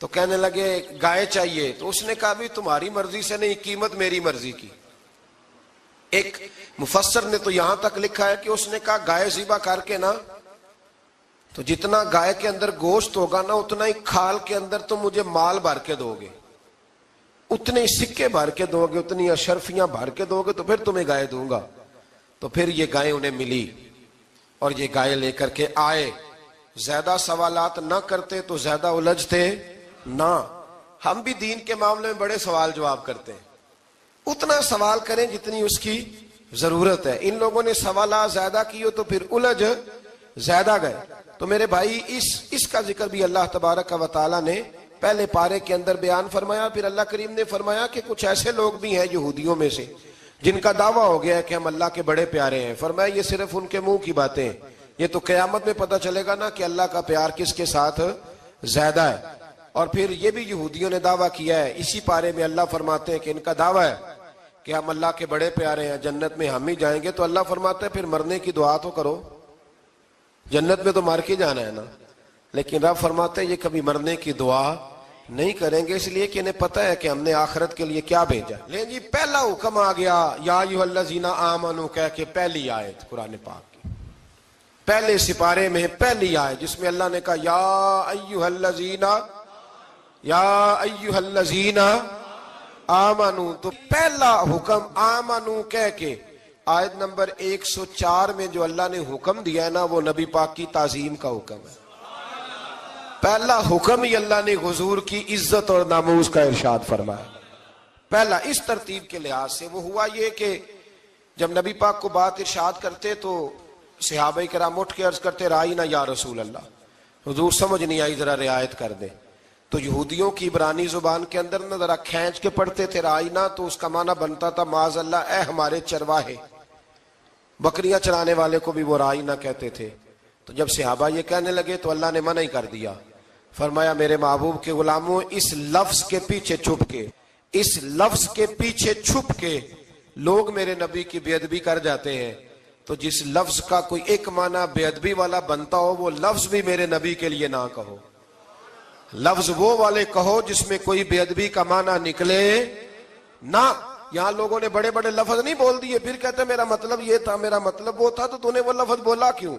تو کہنے لگے گائے چاہیے، تو اس نے کہا بھی تمہاری مرضی سے نہیں، قیمت میری مرضی کی۔ ایک مفسر نے تو یہاں تک لکھا ہے کہ اس نے کہا گائے ذبح کر کے نا، تو جتنا گائے کے اندر گوشت ہوگا نا اتنا ہی کھال کے اندر تم مجھے مال بھر کے دو گے، اتنے ہی سکے بھر کے دو گے، اتنی اشرفیاں بھر کے دو گے تو پھر تمہیں گائے دوں گا۔ تو پھر یہ گائے انہیں ملی اور یہ گائے لے کر کے آئے۔ زیادہ سوالات نہ کرتے تو زیادہ الجھتے نہ۔ ہم بھی دین کے معاملے میں بڑے سوال جواب کرتے ہیں، اتنا سوال کریں جتنی اس کی ضرورت ہے۔ ان لوگوں نے سوالات زیادہ کیے تو پھر الجھ زیادہ گئے۔ تو میرے بھائی اس کا ذکر بھی اللہ تبارک و تعالیٰ نے پہلے پارے کے اندر بیان فرمایا۔ پھر اللہ کریم نے فرمایا کہ کچھ ایسے لوگ بھی ہیں یہودیوں میں سے جن کا دعویٰ ہو گیا ہے کہ ہم اللہ کے بڑے پیارے ہیں۔ فرمایا یہ صرف ان کے منہ کی باتیں ہیں، یہ تو قیامت میں پتہ چلے گا نا کہ اللہ کا پیار کس کے ساتھ زیادہ ہے۔ اور پھر یہ بھی یہودیوں نے دعویٰ کیا ہے، اسی پارے میں اللہ فرماتے ہیں کہ ان کا دعویٰ ہے کہ ہم اللہ کے بڑے پیارے ہیں، جنت میں ہم ہی جائیں گے۔ تو اللہ فرماتا ہے پھر مرنے کی دعا تو کرو، جنت میں تو مر کے جانا ہے نا۔ لیکن رب فرماتے ہیں یہ کبھی مرنے کی دعا نہیں کریں گے، اس لیے کہ انہیں پتہ ہے کہ ہم نے آخرت کے لیے کیا بھیجا۔ لیکن جی پہلا حکم آ گیا یا ایھا الذین آمنوا کہہ کے، پہلی آیت قرآن پاک کی پہلے سپارے میں پہلی آیت جس میں اللہ نے کہا یا ایھا الذین آمنوا، تو پہلا حکم آمنوا کہہ کے آیت نمبر 104 میں جو اللہ نے حکم دیا ہے نا وہ نبی پاک کی تعظیم کا حکم ہے۔ پہلا حکم ہی اللہ نے حضور کی عزت اور ناموس کا ارشاد فرمایا۔ پہلا اس ترتیب کے لحاظ سے وہ ہوا یہ کہ جب نبی پاک کو بات ارشاد کرتے تو صحابہ کرام اٹھ کے عرض کرتے رائینا یا رسول اللہ، حضور سمجھ نہیں آئی ذرا رعایت کر دے۔ تو یہودیوں کی عبرانی زبان کے اندر نہ ذرا کھینچ کے پڑھتے تھے رائینا، تو اس کا معنی بنتا تھا معاذ اللہ اے ہمارے چرواہے، بکریاں چرانے والے کو بھی وہ رائینا کہتے تھے۔ تو جب صحابہ یہ کہنے لگے تو اللہ نے منع ہی کر دیا، فرمایا میرے محبوب کے غلاموں اس لفظ کے پیچھے چھپ کے، اس لفظ کے پیچھے چھپ کے لوگ میرے نبی کی بے ادبی کر جاتے ہیں، تو جس لفظ کا کوئی ایک معنی بے ادبی والا بنتا ہو وہ لفظ بھی میرے نبی کے لیے نہ کہو، لفظ وہ والے کہو جس میں کوئی بے ادبی کا معنی نکلے نہ۔ یہاں لوگوں نے بڑے بڑے لفظ نہیں بول دیے، پھر کہتے میرا مطلب یہ تھا، میرا مطلب وہ تھا، تو تو نے وہ لفظ بولا کیوں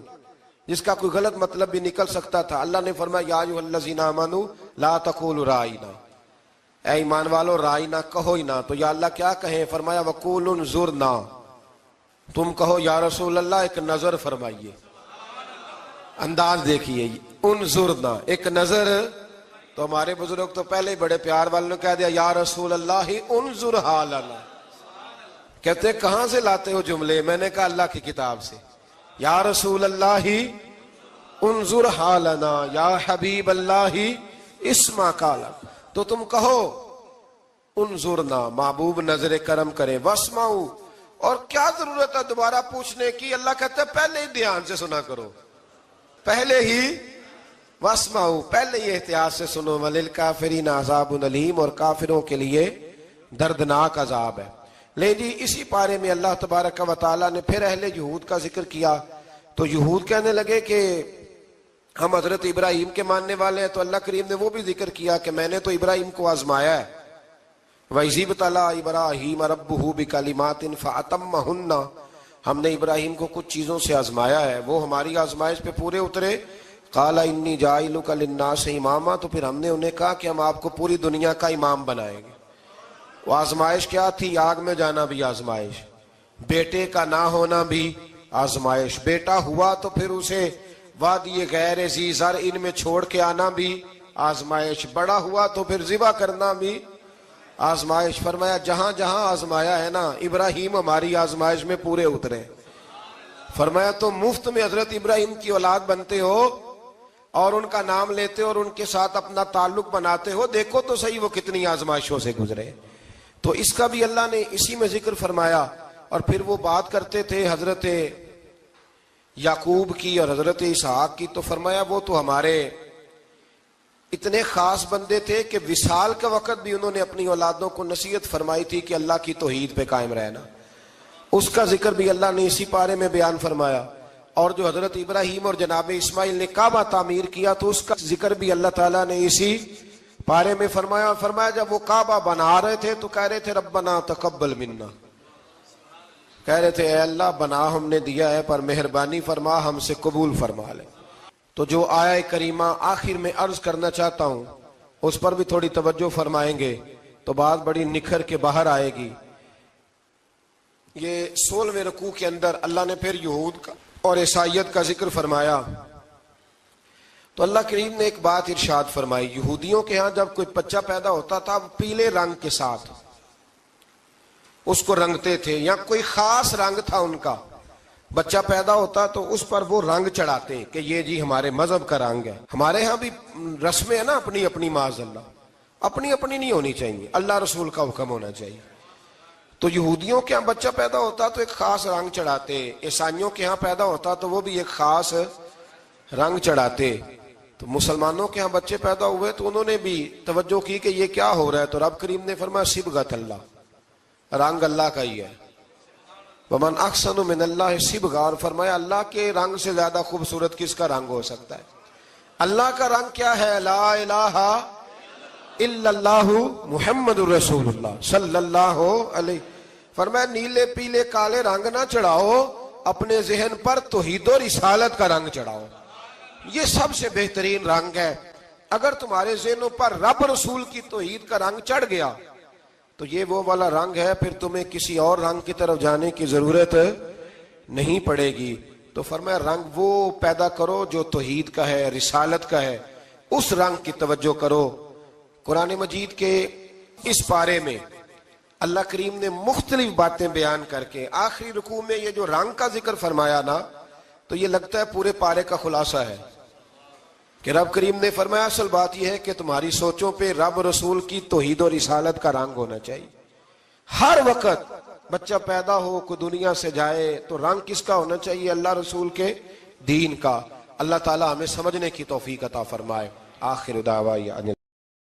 جس کا کوئی غلط مطلب بھی نکل سکتا تھا۔ اللہ نے فرمایا یا ایھا الذین آمنوا لا تقولوا رائینا، اے ایمان والو رائینا کہو ہی نہ۔ تو یا اللہ کیا کہیں؟ فرمایا وقولوا انظرنا، تم کہو یا رسول اللہ ایک نظر فرمائیے، انداز دیکھیے، انظرنا ایک نظر۔ تو ہمارے بزرگ تو پہلے ہی بڑے پیار والوں نے کہہ دیا یا رسول اللہ انظر حالنا۔ کہتے کہاں سے لاتے ہو جملے؟ میں نے کہا اللہ کی کتاب سے۔ یا رسول اللہ انظر حالنا یا حبیب اللہ اسمع قالا، تو تم کہو انظرنا محبوب نظر کرم کرے، واسمعوا، اور کیا ضرورت ہے دوبارہ پوچھنے کی؟ اللہ کہتا ہے پہلے ہی دھیان سے سنا کرو، پہلے ہی واسمعوا، پہلے ہی احتیاط سے سنو، وللکافرین عذاب علیم، اور کافروں کے لیے دردناک عذاب ہے۔ لیکن جی اسی پارے میں اللہ تبارک و تعالیٰ نے پھر اہل یہود کا ذکر کیا، تو یہود کہنے لگے کہ ہم حضرت ابراہیم کے ماننے والے ہیں، تو اللہ کریم نے وہ بھی ذکر کیا کہ میں نے تو ابراہیم کو آزمایا ہے، وَإِذِ ابْتَلَىٰ إِبْرَاهِيمَ رَبُّهُ بِكَلِمَاتٍ فَأَتَمَّهُنَّ، ہم نے ابراہیم کو کچھ چیزوں سے آزمایا ہے، وہ ہماری آزمائش پہ پورے اترے۔ قَالَ إِنِّي جَاعِلُكَ لِلنَّاسِ إِمَامًا، تو پھر ہم نے انہیں کہا کہ ہم آپ کو پوری دنیا کا امام بنائیں گے۔ وہ آزمائش کیا تھی؟ آگ میں جانا بھی آزمائش، بیٹے کا نہ ہونا بھی آزمائش، بیٹا ہوا تو پھر اسے وادی غیر ذی زرع ان میں چھوڑ کے آنا بھی آزمائش، بڑا ہوا تو پھر ذبح کرنا بھی آزمائش۔ فرمایا جہاں جہاں آزمایا ہے نا، ابراہیم ہماری آزمائش میں پورے اترے۔ فرمایا تو مفت میں حضرت ابراہیم کی اولاد بنتے ہو اور ان کا نام لیتے ہو اور ان کے ساتھ اپنا تعلق بناتے ہو، دیکھو تو صحیح وہ کتنی آزمائشوں سے گزرے۔ تو اس کا بھی اللہ نے اسی میں ذکر فرمایا۔ اور پھر وہ بات کرتے تھے حضرت یعقوب کی اور حضرت اسحاق کی، تو فرمایا وہ تو ہمارے اتنے خاص بندے تھے کہ وصال کے وقت بھی انہوں نے اپنی اولادوں کو نصیحت فرمائی تھی کہ اللہ کی توحید پہ قائم رہنا۔ اس کا ذکر بھی اللہ نے اسی پارے میں بیان فرمایا۔ اور جو حضرت ابراہیم اور جناب اسماعیل نے کعبہ تعمیر کیا تو اس کا ذکر بھی اللہ تعالیٰ نے اسی پارے میں فرمایا۔ فرمایا جب وہ کعبہ بنا رہے تھے تو کہہ رہے تھے ربنا تقبل منا، کہہ رہے تھے اے اللہ بنا ہم نے دیا ہے پر مہربانی فرما ہم سے قبول فرما لے۔ تو جو آیہ کریمہ آخر میں عرض کرنا چاہتا ہوں اس پر بھی تھوڑی توجہ فرمائیں گے تو بات بڑی نکھر کے باہر آئے گی۔ یہ 16ویں رکوع کے اندر اللہ نے پھر یہود کا اور عیسائیت کا ذکر فرمایا تو اللہ کریم نے ایک بات ارشاد فرمائی۔ یہودیوں کے ہاں جب کوئی بچہ پیدا ہوتا تھا پیلے رنگ کے ساتھ اس کو رنگتے تھے، یا کوئی خاص رنگ تھا ان کا، بچہ پیدا ہوتا تو اس پر وہ رنگ چڑھاتے کہ یہ جی ہمارے مذہب کا رنگ ہے۔ ہمارے ہاں بھی رسمیں ہیں نا اپنی اپنی، معاذ اللہ اپنی اپنی نہیں ہونی چاہیے، اللہ رسول کا حکم ہونا چاہیے۔ تو یہودیوں کے ہاں بچہ پیدا ہوتا تو ایک خاص رنگ چڑھاتے، عیسائیوں کے ہاں پیدا ہوتا تو وہ بھی ایک خاص رنگ چڑھاتے۔ تو مسلمانوں کے ہاں بچے پیدا ہوئے تو انہوں نے بھی توجہ کی کہ یہ کیا ہو رہا ہے، تو رب کریم نے فرمایا صبغۃ اللہ، رنگ اللہ کا ہی ہے۔ ومن احسن من اللہ صبغہ، اور فرمایا اللہ کے رنگ سے زیادہ خوبصورت کس کا رنگ ہو سکتا ہے؟ اللہ کا رنگ کیا ہے؟ لا الہ الا اللہ محمد الرسول اللہ صلی اللہ علیہ۔ فرمایا نیلے پیلے کالے رنگ نہ چڑھاؤ، اپنے ذہن پر توحید و رسالت کا رنگ چڑھاؤ، یہ سب سے بہترین رنگ ہے۔ اگر تمہارے ذہنوں پر رب رسول کی توحید کا رنگ چڑھ گیا تو یہ وہ والا رنگ ہے، پھر تمہیں کسی اور رنگ کی طرف جانے کی ضرورت نہیں پڑے گی۔ تو فرمایا رنگ وہ پیدا کرو جو توحید کا ہے، رسالت کا ہے، اس رنگ کی توجہ کرو۔ قرآن مجید کے اس پارے میں اللہ کریم نے مختلف باتیں بیان کر کے آخری رکوع میں یہ جو رنگ کا ذکر فرمایا نا، تو یہ لگتا ہے پورے پارے کا خلاصہ ہے کہ رب کریم نے فرمایا اصل بات یہ ہے کہ تمہاری سوچوں پہ رب رسول کی توحید و رسالت کا رنگ ہونا چاہیے۔ ہر وقت بچہ پیدا ہو، کوئی دنیا سے جائے تو رنگ کس کا ہونا چاہیے؟ اللہ رسول کے دین کا۔ اللہ تعالی ہمیں سمجھنے کی توفیق عطا فرمائے۔ آخر دعوانا